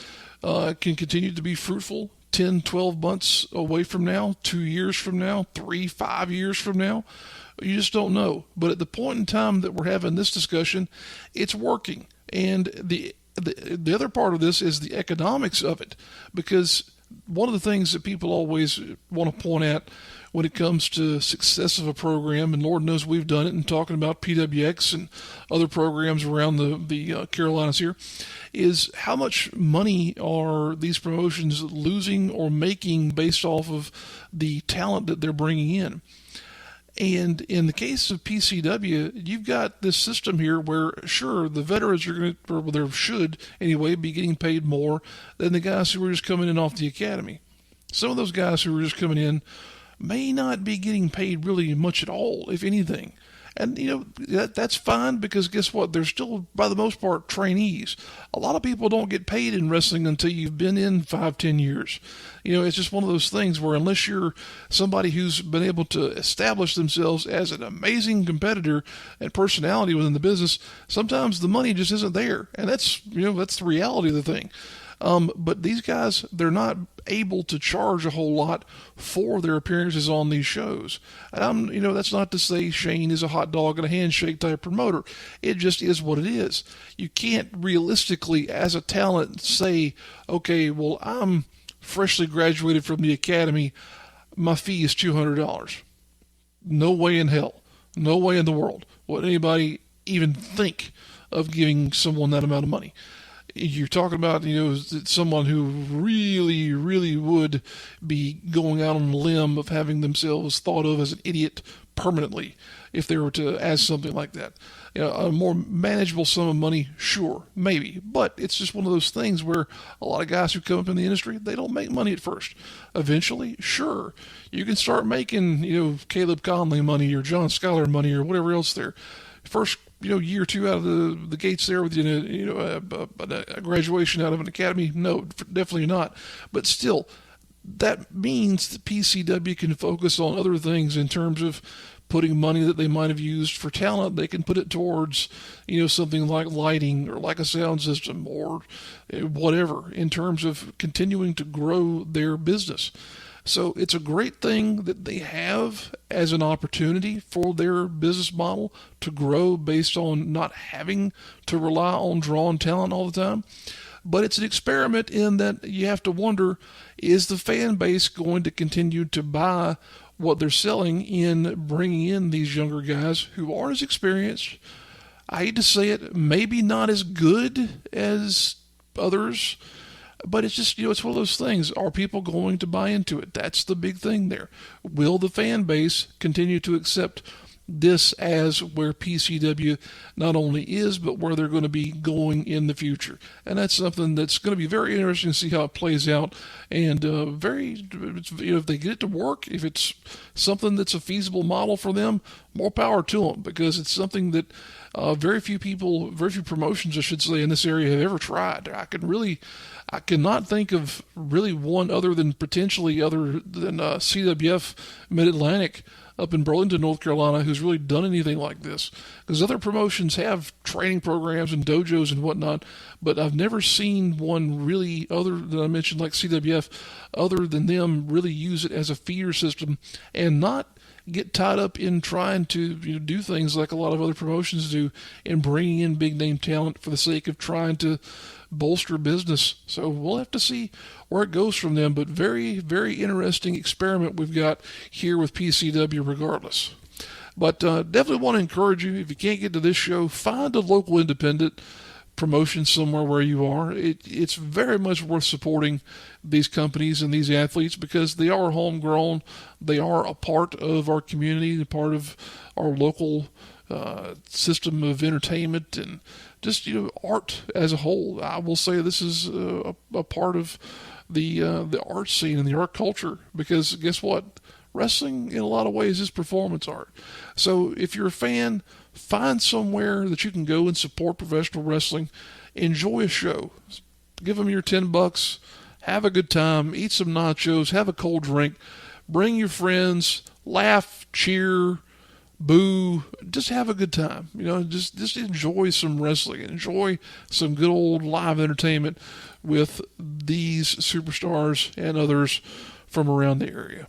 can continue to be fruitful 10, 12 months away from now, 2 years from now, 3, 5 years from now? You just don't know. But at the point in time that we're having this discussion, it's working. And the other part of this is the economics of it, because one of the things that people always want to point at when it comes to success of a program, and Lord knows we've done it in talking about PWX and other programs around the Carolinas here, is how much money are these promotions losing or making based off of the talent that they're bringing in. And in the case of PCW, you've got this system here where, sure, the veterans are going to, or they should anyway, be getting paid more than the guys who were just coming in off the Academy. Some of those guys who were just coming in may not be getting paid really much at all, if anything. And, that's fine, because guess what? They're still, by the most part, trainees. A lot of people don't get paid in wrestling until you've been in 5-10 years. It's just one of those things where, unless you're somebody who's been able to establish themselves as an amazing competitor and personality within the business, sometimes the money just isn't there. And that's the reality of the thing. But these guys, they're not able to charge a whole lot for their appearances on these shows. And that's not to say Shane is a hot dog and a handshake type promoter. It just is what it is. You can't realistically, as a talent, say, okay, well, I'm freshly graduated from the Academy, my fee is $200. No way in hell. No way in the world would anybody even think of giving someone that amount of money. You're talking about, someone who really, really would be going out on a limb of having themselves thought of as an idiot permanently if they were to ask something like that. A more manageable sum of money, sure, maybe. But it's just one of those things where a lot of guys who come up in the industry, they don't make money at first. Eventually, sure, you can start making, Caleb Conley money or John Schuyler money or whatever else there. First, year or two out of the gates there with a graduation out of an academy, no, definitely not. But still, that means that PCW can focus on other things in terms of putting money that they might have used for talent. They can put it towards, something like lighting or like a sound system or whatever, in terms of continuing to grow their business. So it's a great thing that they have as an opportunity for their business model to grow based on not having to rely on drawn talent all the time. But it's an experiment in that you have to wonder, is the fan base going to continue to buy what they're selling in bringing in these younger guys who aren't as experienced? I hate to say it, maybe not as good as others. But it's just, it's one of those things. Are people going to buy into it? That's the big thing there. Will the fan base continue to accept this as where PCW not only is, but where they're going to be going in the future. And that's something that's going to be very interesting to see how it plays out. And if they get it to work, if it's something that's a feasible model for them, more power to them, because it's something that very few promotions, I should say, in this area have ever tried. I cannot think of really one other than CWF Mid-Atlantic up in Burlington, North Carolina, who's really done anything like this. Because other promotions have training programs and dojos and whatnot, but I've never seen one really, other than I mentioned, like CWF, other than them really use it as a feeder system and not get tied up in trying to do things like a lot of other promotions do in bringing in big name talent for the sake of trying to bolster business. So we'll have to see where it goes from them, but very, very interesting experiment we've got here with PCW regardless. But definitely want to encourage you, if you can't get to this show, find a local independent promotion somewhere where you are. It's very much worth supporting these companies and these athletes because they are homegrown. They are a part of our community, a part of our local system of entertainment and just art as a whole. I will say this is a part of the art scene and the art culture, because guess what? Wrestling in a lot of ways is performance art. So if you're a fan, find somewhere that you can go and support professional wrestling. Enjoy a show. Give them your $10. Have a good time. Eat some nachos. Have a cold drink. Bring your friends. Laugh, cheer, boo. Just have a good time. Just enjoy some wrestling. Enjoy some good old live entertainment with these superstars and others from around the area.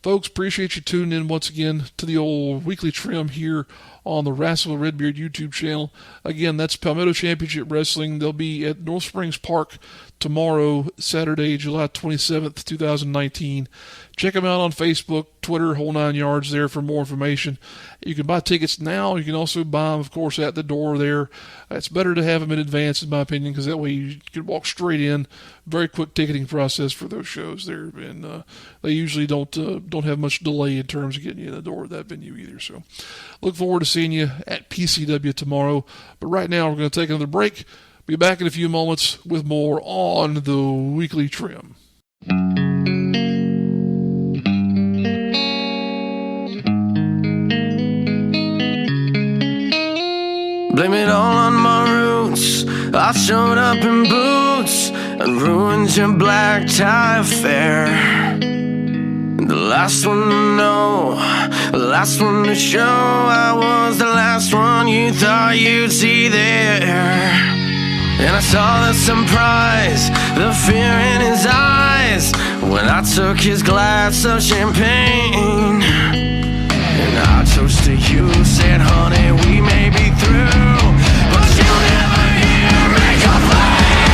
Folks, appreciate you tuning in once again to the old Weekly Trim here on the Rasslin Redbeard YouTube channel. Again, that's Palmetto Championship Wrestling. They'll be at North Springs Park tomorrow, Saturday, July 27th, 2019. Check them out on Facebook, Twitter, whole 9 yards there for more information. You can buy tickets now. You can also buy them, of course, at the door there. It's better to have them in advance, in my opinion, because that way you can walk straight in. Very quick ticketing process for those shows there, and they usually don't have much delay in terms of getting you in the door of that venue either. So look forward to seeing you at PCW tomorrow. But right now we're going to take another break. Be back in a few moments with more on the Weekly Trim. Blame it all on my roots. I showed up in boots and ruined your black tie affair. The last one to know, the last one to show. I was the last one you thought you'd see there. And I saw the surprise, the fear in his eyes when I took his glass of champagne. And I toast to you, said, honey, we may be through, but you'll never hear me complain.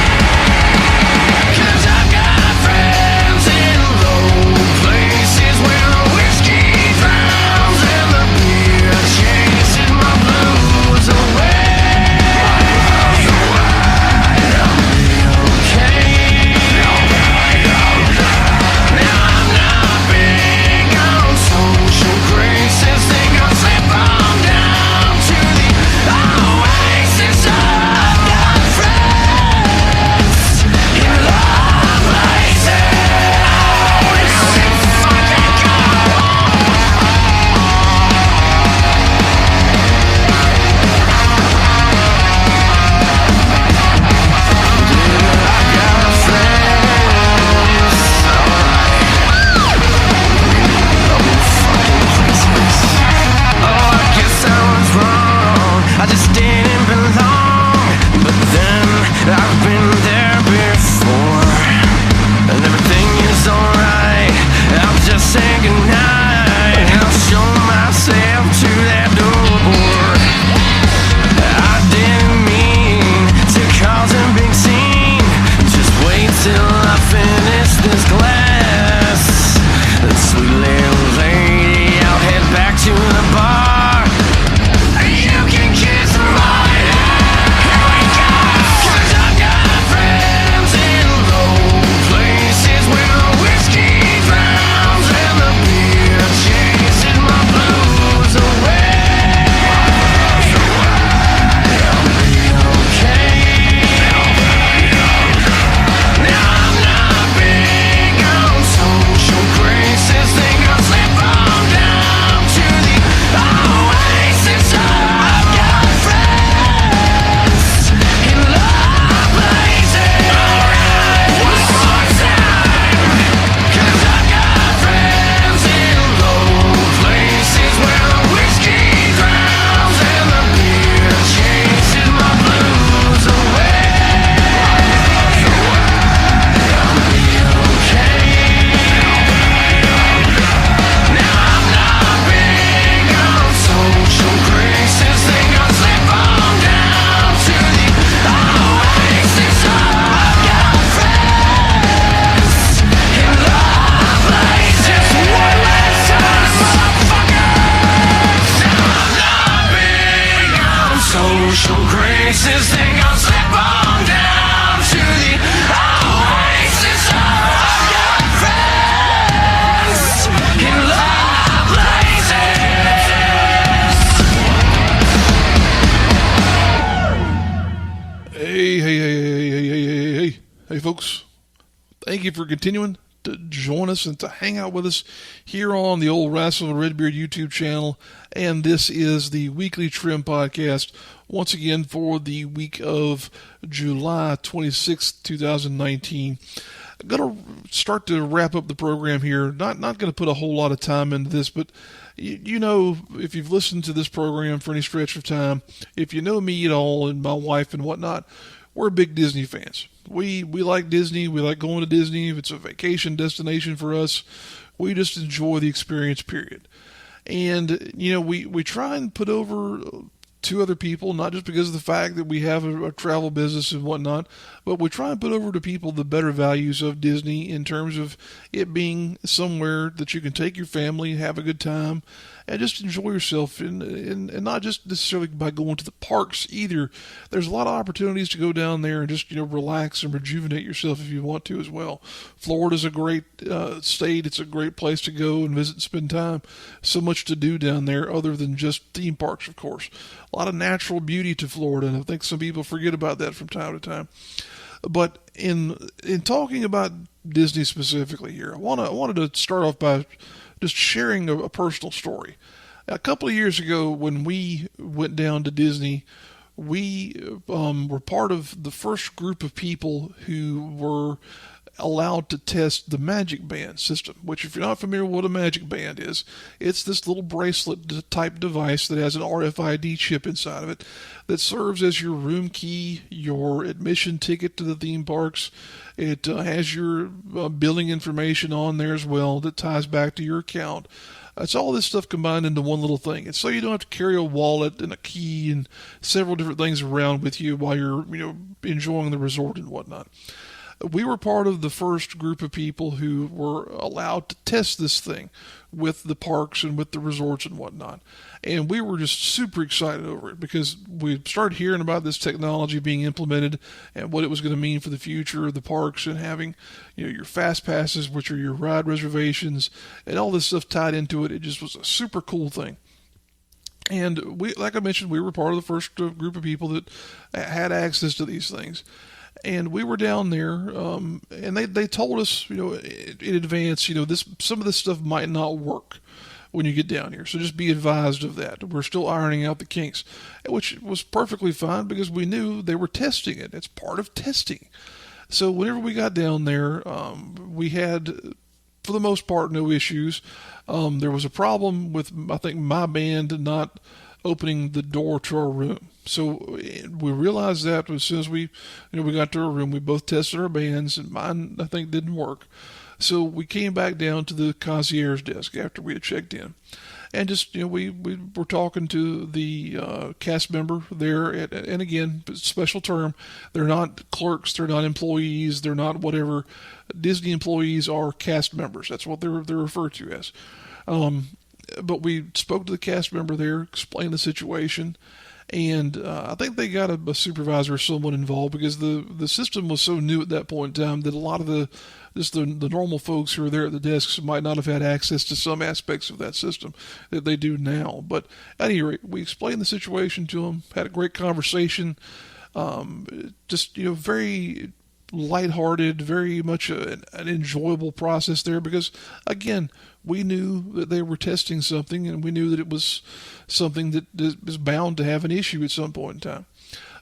'Cause I've got friends in low places where the whiskey drowns and the beer chases my blues away. I'll be okay. Now I'm not big on social graces. Think I'll slip on down to the thank you for continuing to join us and to hang out with us here on the old Rasslin Redbeard YouTube channel. And this is the Weekly Trim Podcast, once again for the week of July 26th, 2019. I'm going to start to wrap up the program here. Not going to put a whole lot of time into this, but you know, if you've listened to this program for any stretch of time, if you know me at all and my wife and whatnot, we're big Disney fans. We like Disney. We like going to Disney. If it's a vacation destination for us, we just enjoy the experience, period. And, you know, we try and put over to other people, not just because of the fact that we have a travel business and whatnot, but we try and put over to people the better values of Disney in terms of it being somewhere that you can take your family, have a good time, and just enjoy yourself, and not just necessarily by going to the parks either. There's a lot of opportunities to go down there and just, you know, relax and rejuvenate yourself if you want to as well. Florida's a great state. It's a great place to go and visit and spend time. So much to do down there other than just theme parks, of course. A lot of natural beauty to Florida, and I think some people forget about that from time to time. But in talking about Disney specifically here, I wanted to start off by just sharing a personal story. A couple of years ago, when we went down to Disney, we were part of the first group of people who were allowed to test the Magic Band system, which, if you're not familiar with what a Magic Band is, it's this little bracelet type device that has an RFID chip inside of it that serves as your room key, your admission ticket to the theme parks. It has your billing information on there as well that ties back to your account. It's all this stuff combined into one little thing. It's so you don't have to carry a wallet and a key and several different things around with you while you're, you know, enjoying the resort and whatnot. We were part of the first group of people who were allowed to test this thing with the parks and with the resorts and whatnot. And we were just super excited over it because we started hearing about this technology being implemented and what it was going to mean for the future of the parks, and having, you know, your fast passes, which are your ride reservations, and all this stuff tied into it. It just was a super cool thing. And we, like I mentioned, we were part of the first group of people that had access to these things. And we were down there, and they told us, you know, in advance, you know, some of this stuff might not work when you get down here. So just be advised of that. We're still ironing out the kinks, which was perfectly fine because we knew they were testing it. It's part of testing. So whenever we got down there, we had, for the most part, no issues. There was a problem with, I think, my band not opening the door to our room. So we realized that as soon as we got to our room, we both tested our bands, and mine, I think, didn't work. So we came back down to the concierge desk after we had checked in, and just, you know, we were talking to the cast member there, and again, special term, they're not clerks, they're not employees, they're not whatever. Disney employees are cast members. That's what they're referred to as. But we spoke to the cast member there, explained the situation, and I think they got a supervisor or someone involved because the system was so new at that point in time that a lot of the normal folks who are there at the desks might not have had access to some aspects of that system that they do now. But at any rate, we explained the situation to them, had a great conversation, just, you know, very lighthearted, very much an enjoyable process there because, again, we knew that they were testing something, and we knew that it was something that is bound to have an issue at some point in time.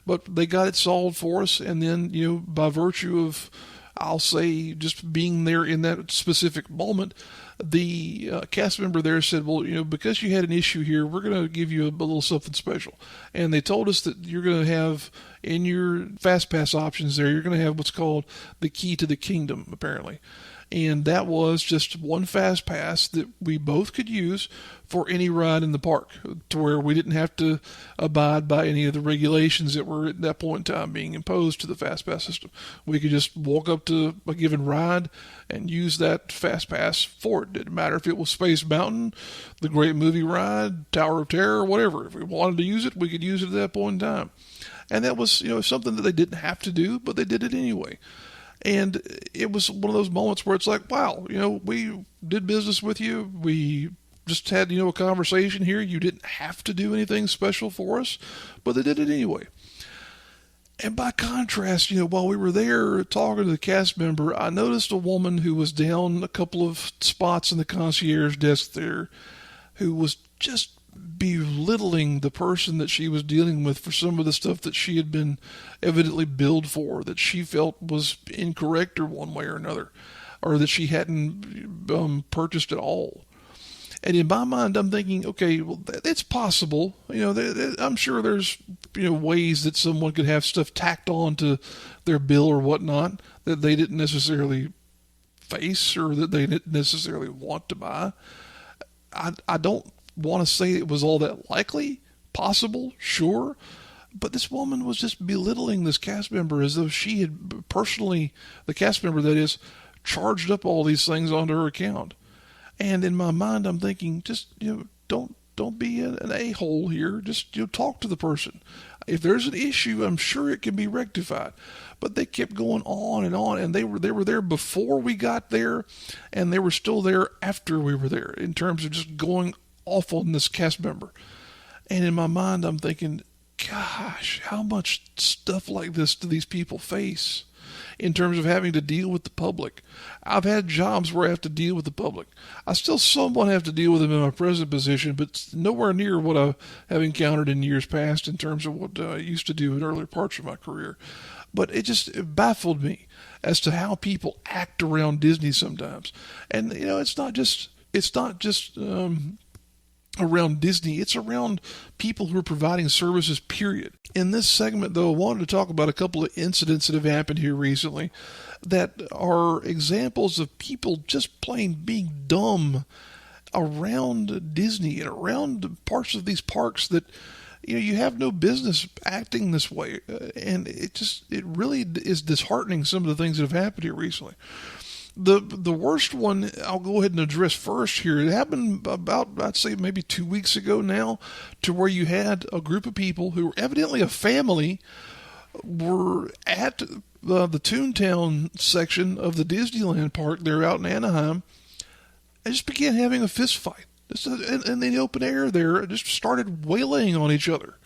But they got it solved for us, and then, you know, by virtue of, I'll say, just being there in that specific moment, the cast member there said, well, you know, because you had an issue here, we're going to give you a little something special. And they told us that you're going to have, in your Fast Pass options there, you're going to have what's called the Key to the Kingdom, apparently. And that was just one Fast Pass that we both could use for any ride in the park, to where we didn't have to abide by any of the regulations that were at that point in time being imposed to the Fast Pass system. We could just walk up to a given ride and use that Fast Pass for it. Didn't matter if it was Space Mountain, the Great Movie Ride, Tower of Terror, whatever. If we wanted to use it, we could use it at that point in time. And that was, you know, something that they didn't have to do, but they did it anyway. And it was one of those moments where it's like, wow, you know, we did business with you. We just had, you know, a conversation here. You didn't have to do anything special for us, but they did it anyway. And by contrast, while we were there talking to the cast member, I noticed a woman who was down a couple of spots in the concierge desk there who was just belittling the person that she was dealing with for some of the stuff that she had been evidently billed for, that she felt was incorrect or one way or another, or that she hadn't purchased at all. And in my mind, I'm thinking, okay, well, it's possible. I'm sure there's, ways that someone could have stuff tacked on to their bill or whatnot that they didn't necessarily face or that they didn't necessarily want to buy. I don't want to say it was all that likely. Possible, sure. But this woman was just belittling this cast member as though she had personally, the cast member that is, charged up all these things onto her account. And in my mind, I'm thinking, just, don't be an a-hole here. Just, talk to the person. If there's an issue, I'm sure it can be rectified. But they kept going on, and they were there before we got there, and they were still there after we were there in terms of just going off on this cast member. And in my mind, I'm thinking, gosh, how much stuff like this do these people face in terms of having to deal with the public? I've had jobs where I have to deal with the public. I still somewhat have to deal with them in my present position, but nowhere near what I have encountered in years past in terms of what I used to do in earlier parts of my career. But it baffled me as to how people act around Disney sometimes. And, it's not just around Disney. It's around people who are providing services, period. In this segment, though, I wanted to talk about a couple of incidents that have happened here recently that are examples of people just plain being dumb around Disney and around parts of these parks that, you have no business acting this way. And it really is disheartening, some of the things that have happened here recently. The worst one I'll go ahead and address first here. It happened about, I'd say, maybe 2 weeks ago now, to where you had a group of people who were evidently a family were at the Toontown section of the Disneyland park there out in Anaheim and just began having a fist fight. Just in the open air there, just started waylaying on each other.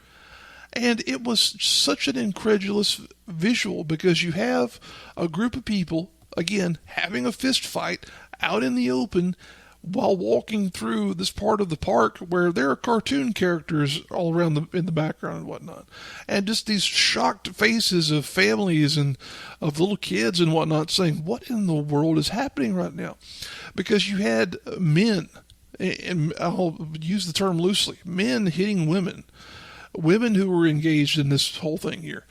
And it was such an incredulous visual because you have a group of people, again, having a fist fight out in the open while walking through this part of the park where there are cartoon characters all around in the background and whatnot. And just these shocked faces of families and of little kids and whatnot saying, what in the world is happening right now? Because you had men, and I'll use the term loosely, men hitting women who were engaged in this whole thing here,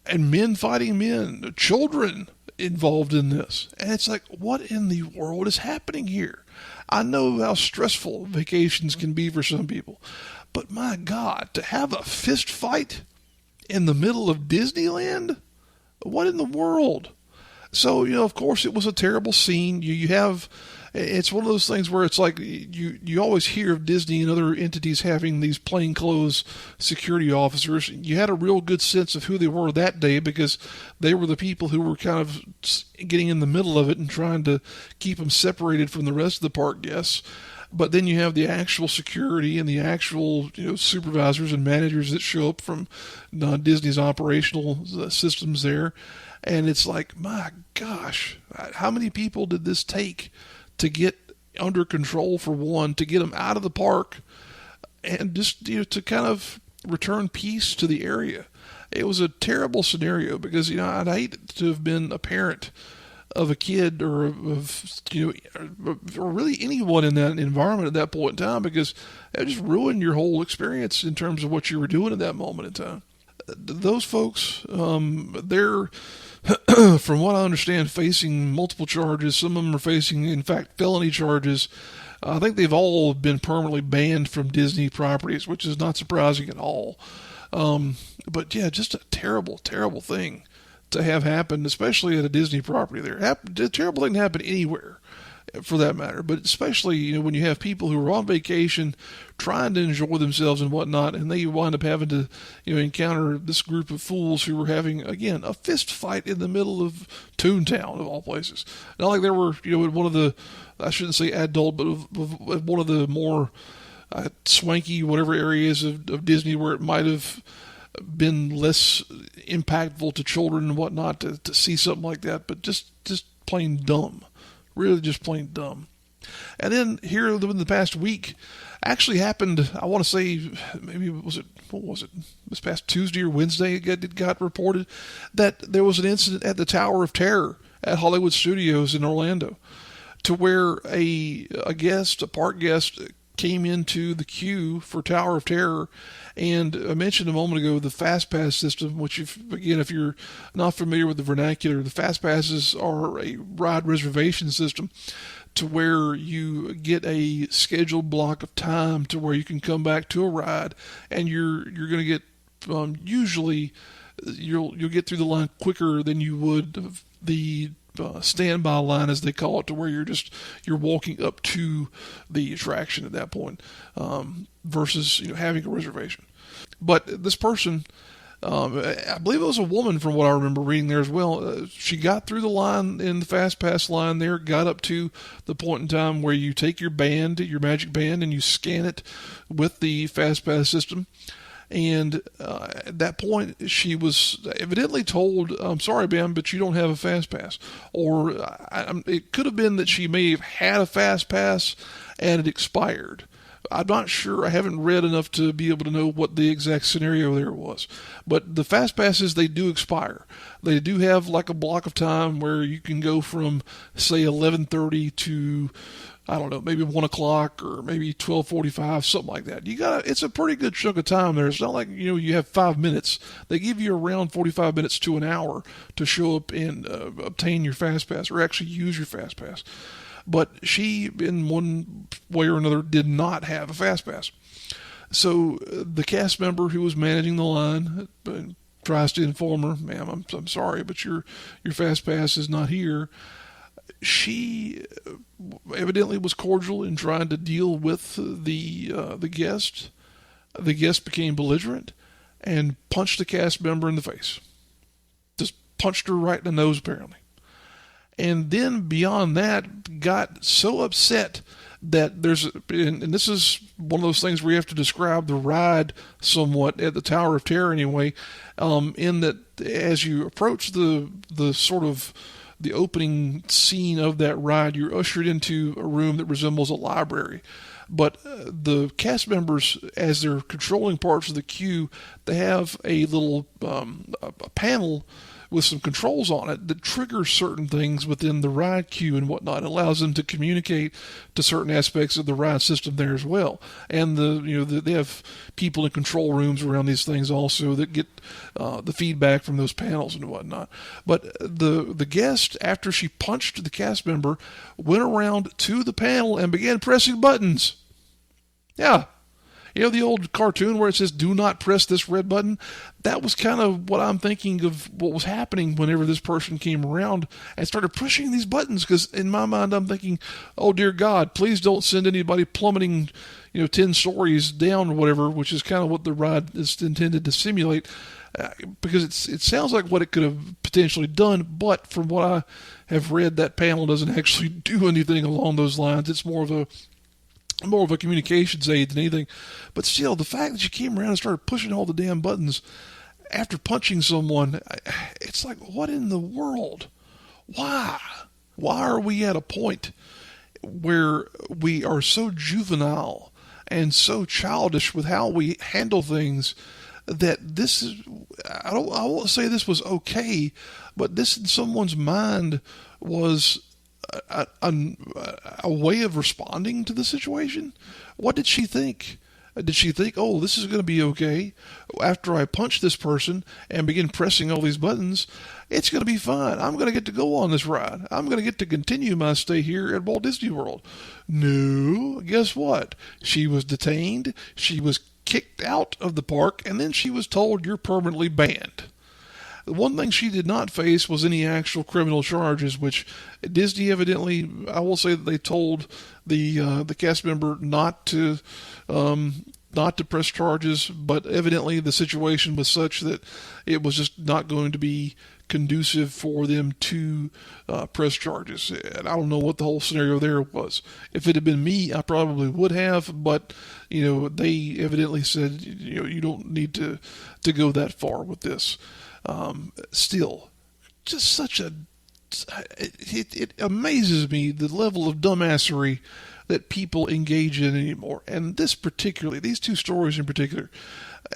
and men fighting men, children involved in this. And it's like, what in the world is happening here? I know how stressful vacations can be for some people, but my God, to have a fist fight in the middle of Disneyland? What in the world? So, of course, it was a terrible scene. It's one of those things where it's like you always hear of Disney and other entities having these plainclothes security officers. You had a real good sense of who they were that day because they were the people who were kind of getting in the middle of it and trying to keep them separated from the rest of the park guests. But then you have the actual security and the actual supervisors and managers that show up from Disney's operational systems there. And it's like, my gosh, how many people did this take to get under control, for one, to get them out of the park and just to kind of return peace to the area? It was a terrible scenario because I'd hate to have been a parent of a kid or or really anyone in that environment at that point in time, because it just ruined your whole experience in terms of what you were doing at that moment in time. Those folks, they're from what I understand, facing multiple charges. Some of them are facing, in fact, felony charges. I think they've all been permanently banned from Disney properties, which is not surprising at all. But yeah, just a terrible, terrible thing to have happen, especially at a Disney property there. A terrible thing to happen anywhere, for that matter, but especially when you have people who are on vacation trying to enjoy themselves and whatnot, and they wind up having to encounter this group of fools who were having, again, a fist fight in the middle of Toontown, of all places. Not like they were in one of the, I shouldn't say adult, but one of the more swanky whatever areas of Disney where it might have been less impactful to children and whatnot to see something like that, but just plain dumb. Really just plain dumb. And then here in the past week, actually happened, I want to say, maybe what was it, this past Tuesday or Wednesday, it got reported that there was an incident at the Tower of Terror at Hollywood Studios in Orlando, to where a park guest, came into the queue for Tower of Terror. And I mentioned a moment ago the Fast Pass system, which, if you're not familiar with the vernacular, the Fast Passes are a ride reservation system to where you get a scheduled block of time to where you can come back to a ride, and you're going to get usually you'll get through the line quicker than you would the standby line, as they call it, to where you're walking up to the attraction at that point, versus having a reservation. But this person, I believe it was a woman from what I remember reading there as well. She got through the line in the Fast Pass line there, got up to the point in time where you take your magic band, and you scan it with the Fast Pass system. And at that point, she was evidently told, "I'm sorry, ma'am, but you don't have a Fast Pass." Or it could have been that she may have had a Fast Pass and it expired. I'm not sure. I haven't read enough to be able to know what the exact scenario there was. But the Fast Passes, they do expire. They do have like a block of time where you can go from, say, 11:30 to, I don't know, maybe 1 o'clock or maybe 12:45, something like that. It's a pretty good chunk of time there. It's not like, you have 5 minutes. They give you around 45 minutes to an hour to show up and obtain your Fast Pass, or actually use your Fast Pass. But she, in one way or another, did not have a Fast Pass. So the cast member who was managing the line tries to inform her, "Ma'am, I'm sorry, but your Fast Pass is not here." She evidently was cordial in trying to deal with the guest. The guest became belligerent and punched the cast member in the face. Just punched her right in the nose, apparently. And then beyond that, got so upset that and this is one of those things where you have to describe the ride somewhat at the Tower of Terror anyway, in that as you approach the sort of the opening scene of that ride, you're ushered into a room that resembles a library. But the cast members, as they're controlling parts of the queue, they have a little a panel with some controls on it that triggers certain things within the ride queue and whatnot. It allows them to communicate to certain aspects of the ride system there as well. And they have people in control rooms around these things also that get the feedback from those panels and whatnot. But the guest, after she punched the cast member, went around to the panel and began pressing buttons. Yeah. The old cartoon where it says, "Do not press this red button"? That was kind of what I'm thinking of what was happening whenever this person came around and started pushing these buttons. Because in my mind, I'm thinking, oh, dear God, please don't send anybody plummeting, 10 stories down or whatever, which is kind of what the ride is intended to simulate. Because it sounds like what it could have potentially done, but from what I have read, that panel doesn't actually do anything along those lines. It's more of a communications aid than anything. But still, the fact that you came around and started pushing all the damn buttons after punching someone, it's like, what in the world? Why? Why are we at a point where we are so juvenile and so childish with how we handle things that this is, I won't say this was okay, but this in someone's mind was a way of responding to the situation? What did she think? Did she think, oh, this is going to be okay? After I punch this person and begin pressing all these buttons, it's going to be fine. I'm going to get to go on this ride. I'm going to get to continue my stay here at Walt Disney World. No, guess what? She was detained. She was kicked out of the park, and then she was told, "You're permanently banned." The one thing she did not face was any actual criminal charges, which Disney evidently, I will say that they told the cast member not to not to press charges, but evidently the situation was such that it was just not going to be conducive for them to press charges. And I don't know what the whole scenario there was. If it had been me, I probably would have, but they evidently said you don't need to go that far with this. Still, just such a it amazes me the level of dumbassery that people engage in anymore. And this particularly, these two stories in particular,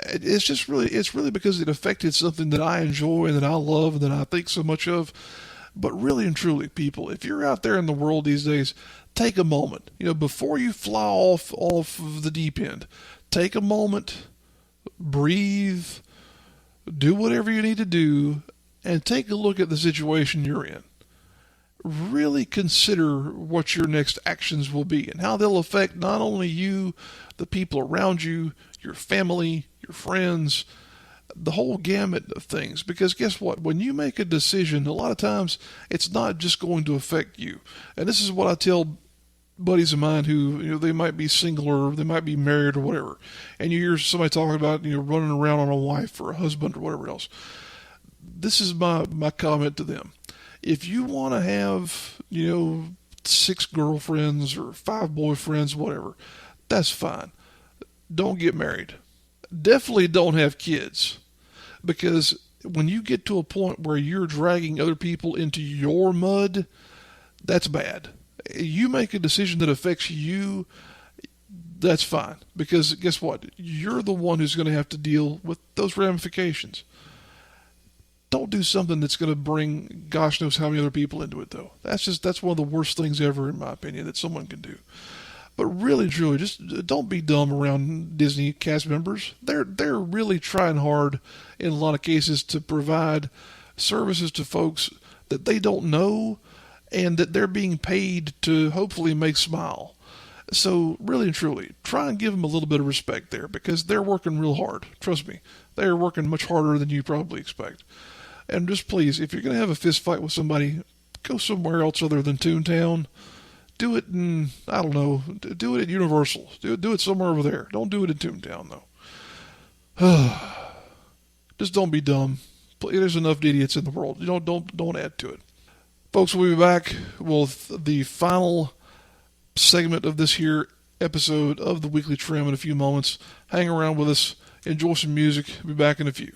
it's really because it affected something that I enjoy and that I love and that I think so much of. But really and truly, people, if you're out there in the world these days, take a moment. Before you fly off of the deep end, take a moment, breathe, do whatever you need to do, and take a look at the situation you're in. Really consider what your next actions will be and how they'll affect not only you, the people around you, your family, your friends, the whole gamut of things. Because guess what? When you make a decision, a lot of times it's not just going to affect you. And this is what I tell buddies of mine who, they might be single or they might be married or whatever. And you hear somebody talking about, running around on a wife or a husband or whatever else. This is my comment to them. If you want to have, 6 girlfriends or 5 boyfriends, whatever, that's fine. Don't get married. Definitely don't have kids. Because when you get to a point where you're dragging other people into your mud, that's bad. You make a decision that affects you, that's fine. Because guess what? You're the one who's going to have to deal with those ramifications. Don't do something that's going to bring gosh knows how many other people into it, though. That's one of the worst things ever, in my opinion, that someone can do. But really, truly, just don't be dumb around Disney cast members. They're really trying hard in a lot of cases to provide services to folks that they don't know and that they're being paid to hopefully make smile. So really and truly, try and give them a little bit of respect there because they're working real hard. Trust me, they're working much harder than you probably expect. And just please, if you're going to have a fist fight with somebody, go somewhere else other than Toontown. Do it in, I don't know, do it at Universal. Do it somewhere over there. Don't do it in Toontown, though. Just don't be dumb. There's enough idiots in the world. Don't add to it. Folks, we'll be back with the final segment of this here episode of the Weekly Trim in a few moments. Hang around with us. Enjoy some music. We'll be back in a few.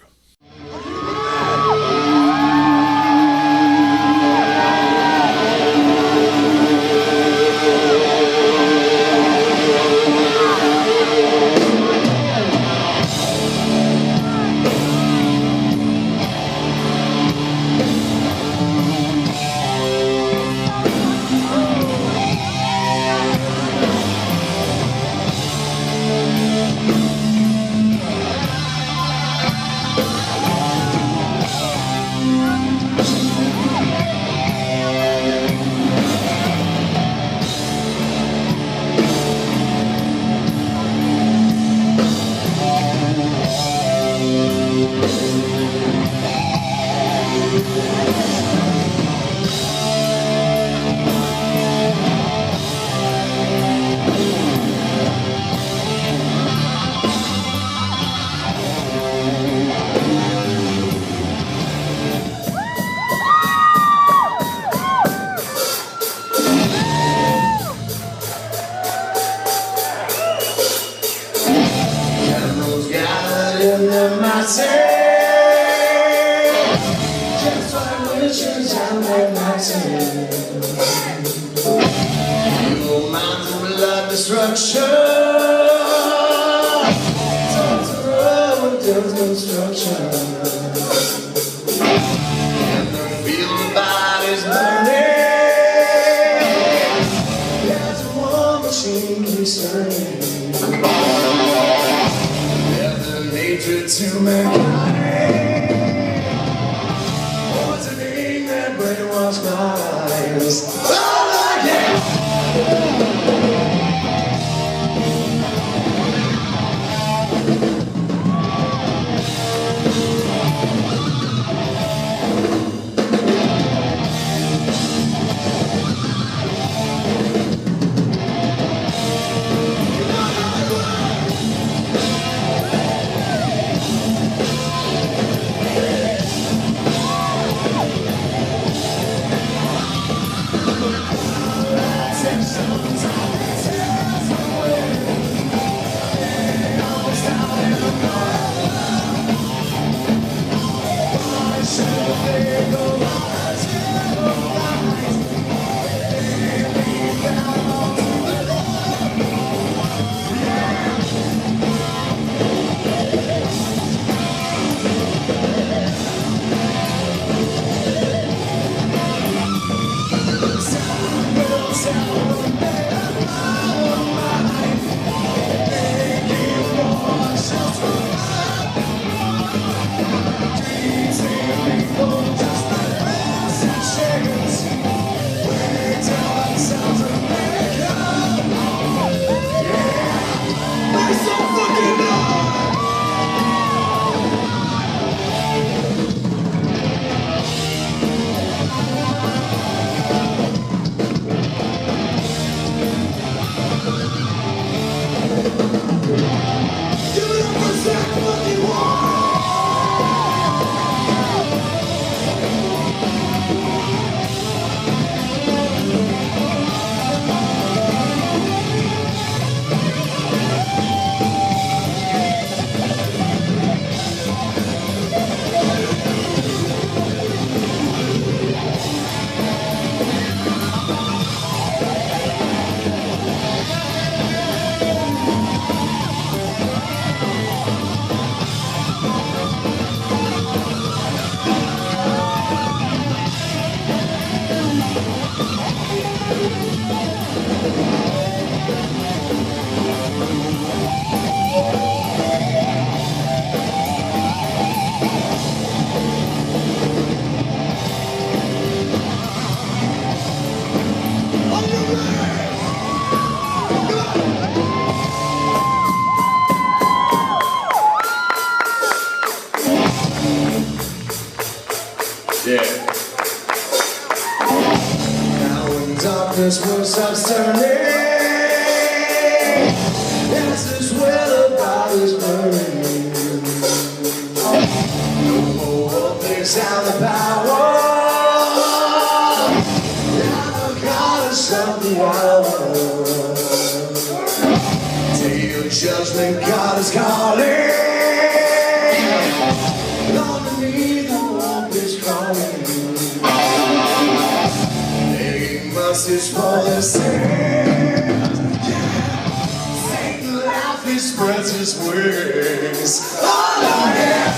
is burning. No more things have the power. I'm the goddess of the hour. Day of judgment, God is calling. Underneath the warmth is crawling. Begging mercies for the sins. Satan laughs, he spreads his wings. Oh, Lord, yeah.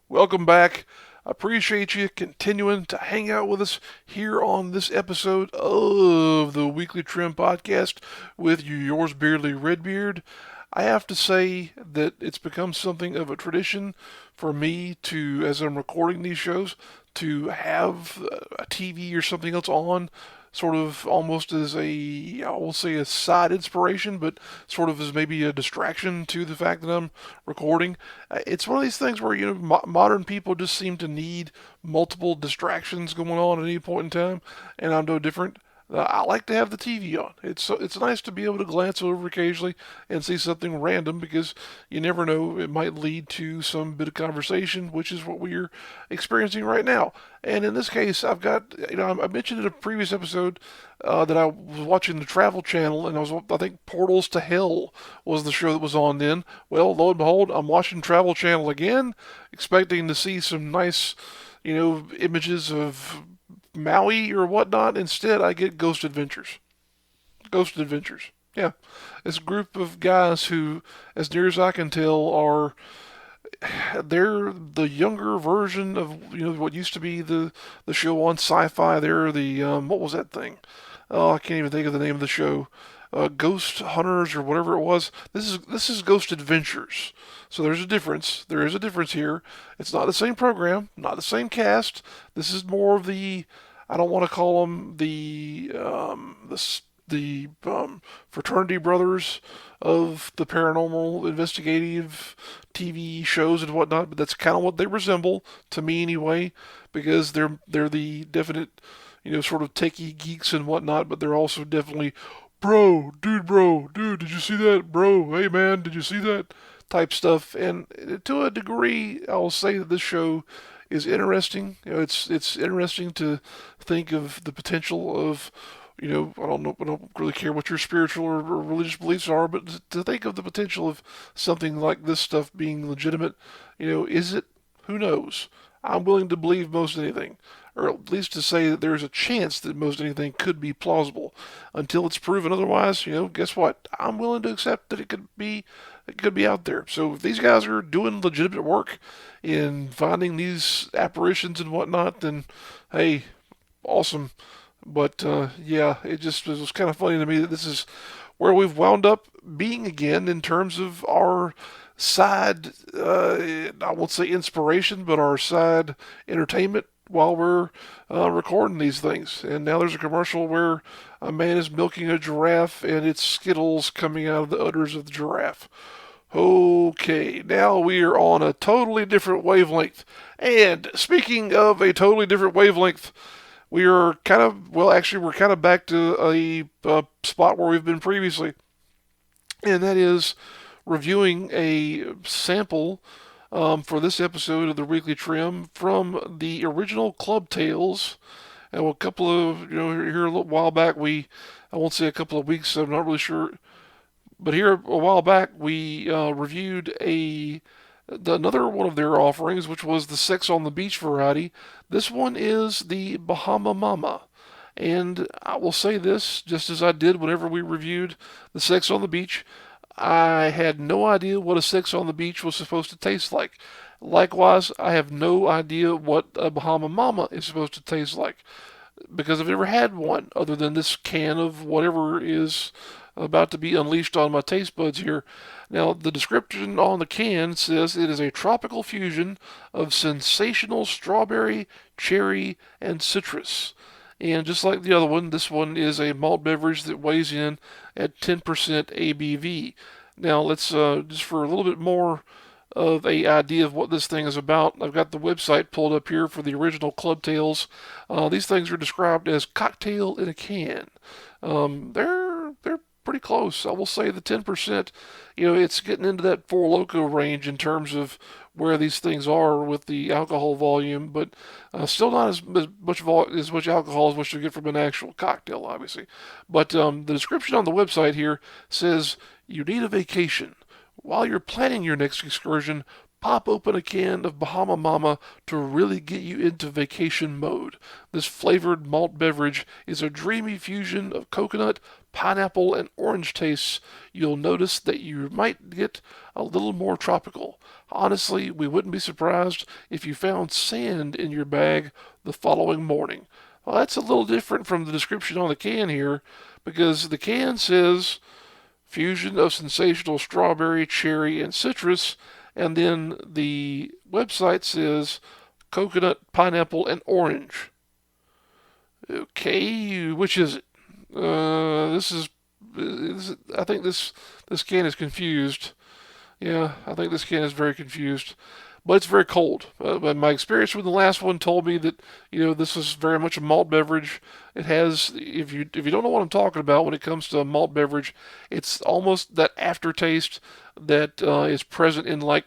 Welcome back. I appreciate you continuing to hang out with us here on this episode of the Weekly Trim Podcast with yours, Beardly Redbeard. I have to say that it's become something of a tradition for me to, as I'm recording these shows, to have a TV or something else on, sort of almost as I will say a side inspiration, but sort of as maybe a distraction to the fact that I'm recording. It's one of these things where, modern people just seem to need multiple distractions going on at any point in time, and I'm no different. I like to have the TV on. It's nice to be able to glance over occasionally and see something random because you never know, it might lead to some bit of conversation, which is what we're experiencing right now. And in this case, I've got, I mentioned in a previous episode that I was watching the Travel Channel, and I think Portals to Hell was the show that was on then. Well, lo and behold, I'm watching Travel Channel again, expecting to see some nice, images of Maui or whatnot. Instead, I get Ghost Adventures. Ghost Adventures. Yeah. This group of guys who, as near as I can tell, they're the younger version of what used to be the show on Sci-Fi. They're the what was that thing? Oh, I can't even think of the name of the show. Ghost Hunters or whatever it was. This is Ghost Adventures. So there's a difference. There is a difference here. It's not the same program, not the same cast. This is more of the, I don't want to call them the fraternity brothers of the paranormal investigative TV shows and whatnot, but that's kind of what they resemble to me anyway, because they're the definite, sort of techie geeks and whatnot, but they're also definitely bro, dude, did you see that, bro? Hey man, did you see that? Type stuff. And to a degree, I'll say that this show is interesting. It's interesting to think of the potential of, I don't really care what your spiritual or religious beliefs are, but to think of the potential of something like this stuff being legitimate, is it? Who knows? I'm willing to believe most anything, or at least to say that there's a chance that most anything could be plausible. Until it's proven otherwise, guess what? I'm willing to accept that it could be out there. So if these guys are doing legitimate work in finding these apparitions and whatnot, then hey, awesome. But yeah, it was kind of funny to me that this is where we've wound up being again in terms of our side, I won't say inspiration, but our side entertainment while we're recording these things. And now there's a commercial where a man is milking a giraffe and it's Skittles coming out of the udders of the giraffe. Okay, now we are on a totally different wavelength. And speaking of a totally different wavelength, we are we're kind of back to a spot where we've been previously. And that is reviewing a sample for this episode of the Weekly Trim from the original Clubtails. And a couple of, here a little while back, I won't say a couple of weeks, I'm not really sure, but here a while back we reviewed another one of their offerings, which was the Sex on the Beach variety. This one is the Bahama Mama. And I will say this, just as I did whenever we reviewed the Sex on the Beach, I had no idea what a Sex on the Beach was supposed to taste like. Likewise, I have no idea what a Bahama Mama is supposed to taste like, because I've never had one other than this can of whatever is about to be unleashed on my taste buds here. Now, the description on the can says it is a tropical fusion of sensational strawberry, cherry, and citrus. And just like the other one, this one is a malt beverage that weighs in at 10% ABV. Now, let's just for a little bit more of a idea of what this thing is about, I've got the website pulled up here for the original Clubtails. These things are described as cocktail in a can. They're pretty close. I will say the 10%, it's getting into that Four Loko range in terms of where these things are with the alcohol volume, but still not as much alcohol as what you get from an actual cocktail, obviously. But the description on the website here says you need a vacation. While you're planning your next excursion, pop open a can of Bahama Mama to really get you into vacation mode. This flavored malt beverage is a dreamy fusion of coconut, pineapple, and orange tastes. You'll notice that you might get a little more tropical. Honestly, we wouldn't be surprised if you found sand in your bag the following morning. Well, that's a little different from the description on the can here, because the can says fusion of sensational strawberry, cherry, and citrus, and then the website says coconut, pineapple, and orange. Okay, which is it? I think this can is confused. Yeah, I think this can is very confused. but it's very cold. But my experience with the last one told me that this is very much a malt beverage. It has, if you don't know what I'm talking about when it comes to a malt beverage, it's almost that aftertaste that is present in like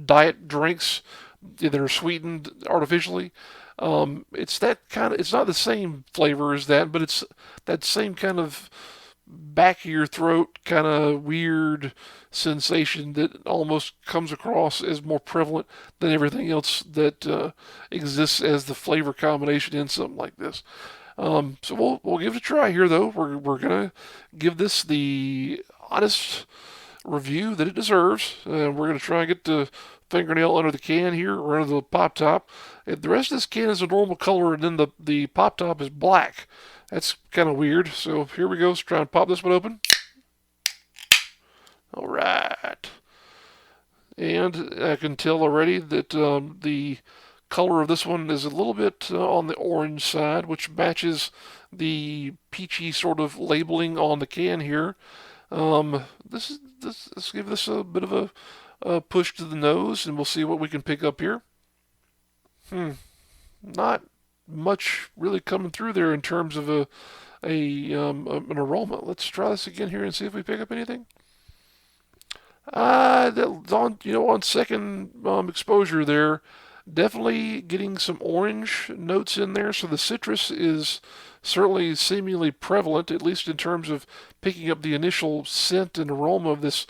diet drinks that are sweetened artificially. It's that kind of. It's not the same flavor as that, but it's that same kind of back of your throat kind of weird sensation that almost comes across as more prevalent than everything else that exists as the flavor combination in something like this. So we'll give it a try here, though. We're gonna give this the honest review that it deserves. We're gonna try and get the fingernail under the can here, or under the pop top. The rest of this can is a normal color, and then the pop top is black. That's kind of weird. So here we go. Let's try and pop this one open. All right. And I can tell already that the color of this one is a little bit on the orange side, which matches the peachy sort of labeling on the can here. Let's give this a bit of a push to the nose, and we'll see what we can pick up here. Not much really coming through there in terms of an aroma. Let's try this again here and see if we pick up anything. On second exposure there, definitely getting some orange notes in there. So the citrus is certainly seemingly prevalent, at least in terms of picking up the initial scent and aroma of this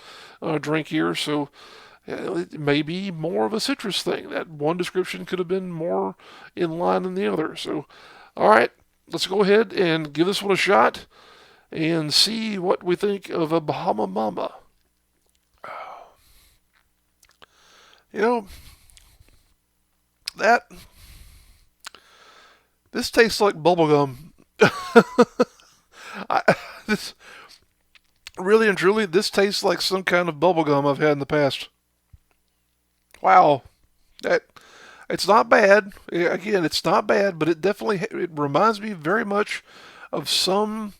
drink here. So it may be more of a citrus thing. That one description could have been more in line than the other. So, all right, let's go ahead and give this one a shot and see what we think of a Bahama Mama. This tastes like bubblegum. This really and truly, this tastes like some kind of bubblegum I've had in the past. Wow, it's not bad. Again, it's not bad, but it reminds me very much of some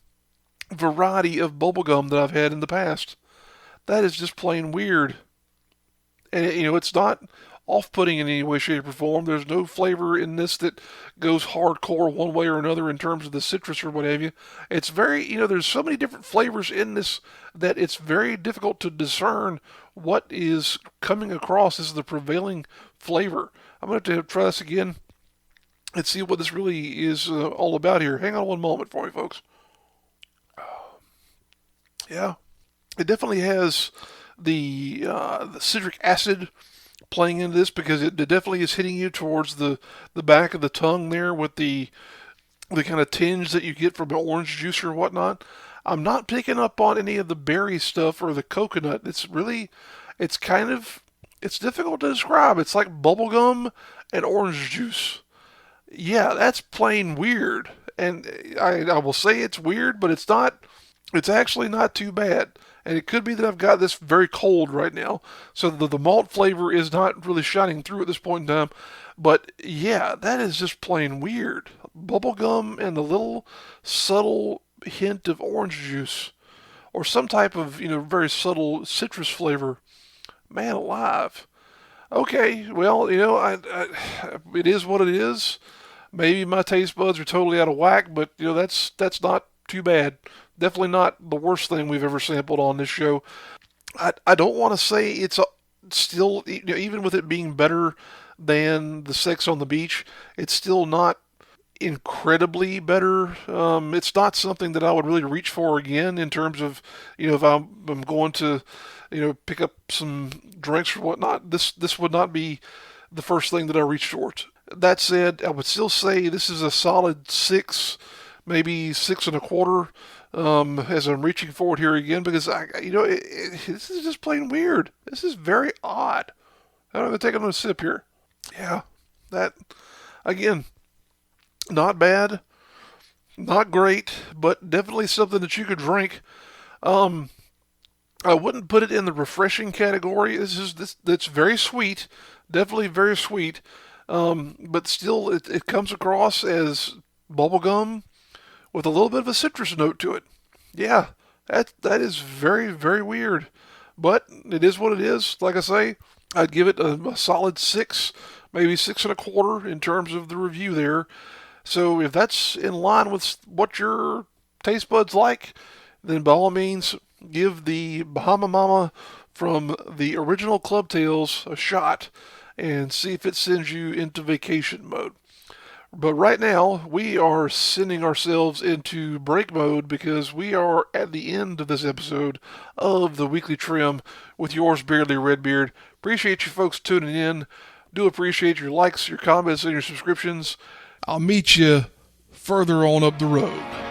variety of bubblegum that I've had in the past. That is just plain weird. And it's not off-putting in any way, shape, or form. There's no flavor in this that goes hardcore one way or another in terms of the citrus or what have you. It's very, there's so many different flavors in this that it's very difficult to discern what is coming across as the prevailing flavor. I'm going to have to try this again and see what this really is all about here. Hang on one moment for me, folks. Yeah, it definitely has the citric acid playing into this, because it definitely is hitting you towards the back of the tongue there with the kind of tinge that you get from orange juice or whatnot. I'm not picking up on any of the berry stuff or the coconut. It's difficult to describe. It's like bubblegum and orange juice. Yeah, that's plain weird. And I will say it's weird, but it's not. It's actually not too bad. And it could be that I've got this very cold right now, so the malt flavor is not really shining through at this point in time. But yeah, that is just plain weird. Bubblegum and a little subtle hint of orange juice, or some type of very subtle citrus flavor. Man alive. Okay, well, it is what it is. Maybe my taste buds are totally out of whack, but that's not too bad. Definitely not the worst thing we've ever sampled on this show. I don't want to say it's still, even with it being better than the Sex on the Beach, it's still not incredibly better. It's not something that I would really reach for again in terms of, if I'm going to, pick up some drinks or whatnot. This would not be the first thing that I reach towards. That said, I would still say this is a solid 6, maybe 6.25. As I'm reaching forward here again, because this is just plain weird. This is very odd. I'm going to take another sip here. Yeah, that, again, not bad, not great, but definitely something that you could drink. I wouldn't put it in the refreshing category. That's very sweet, definitely very sweet. But still, it comes across as bubblegum with a little bit of a citrus note to it. Yeah, that is very, very weird. But it is what it is. Like I say, I'd give it a solid 6, maybe 6.25 in terms of the review there. So if that's in line with what your taste buds like, then by all means, give the Bahama Mama from the original Clubtails a shot and see if it sends you into vacation mode. But right now, we are sending ourselves into break mode because we are at the end of this episode of the Weekly Trim with yours, Barely Redbeard. Appreciate you folks tuning in. Do appreciate your likes, your comments, and your subscriptions. I'll meet you further on up the road.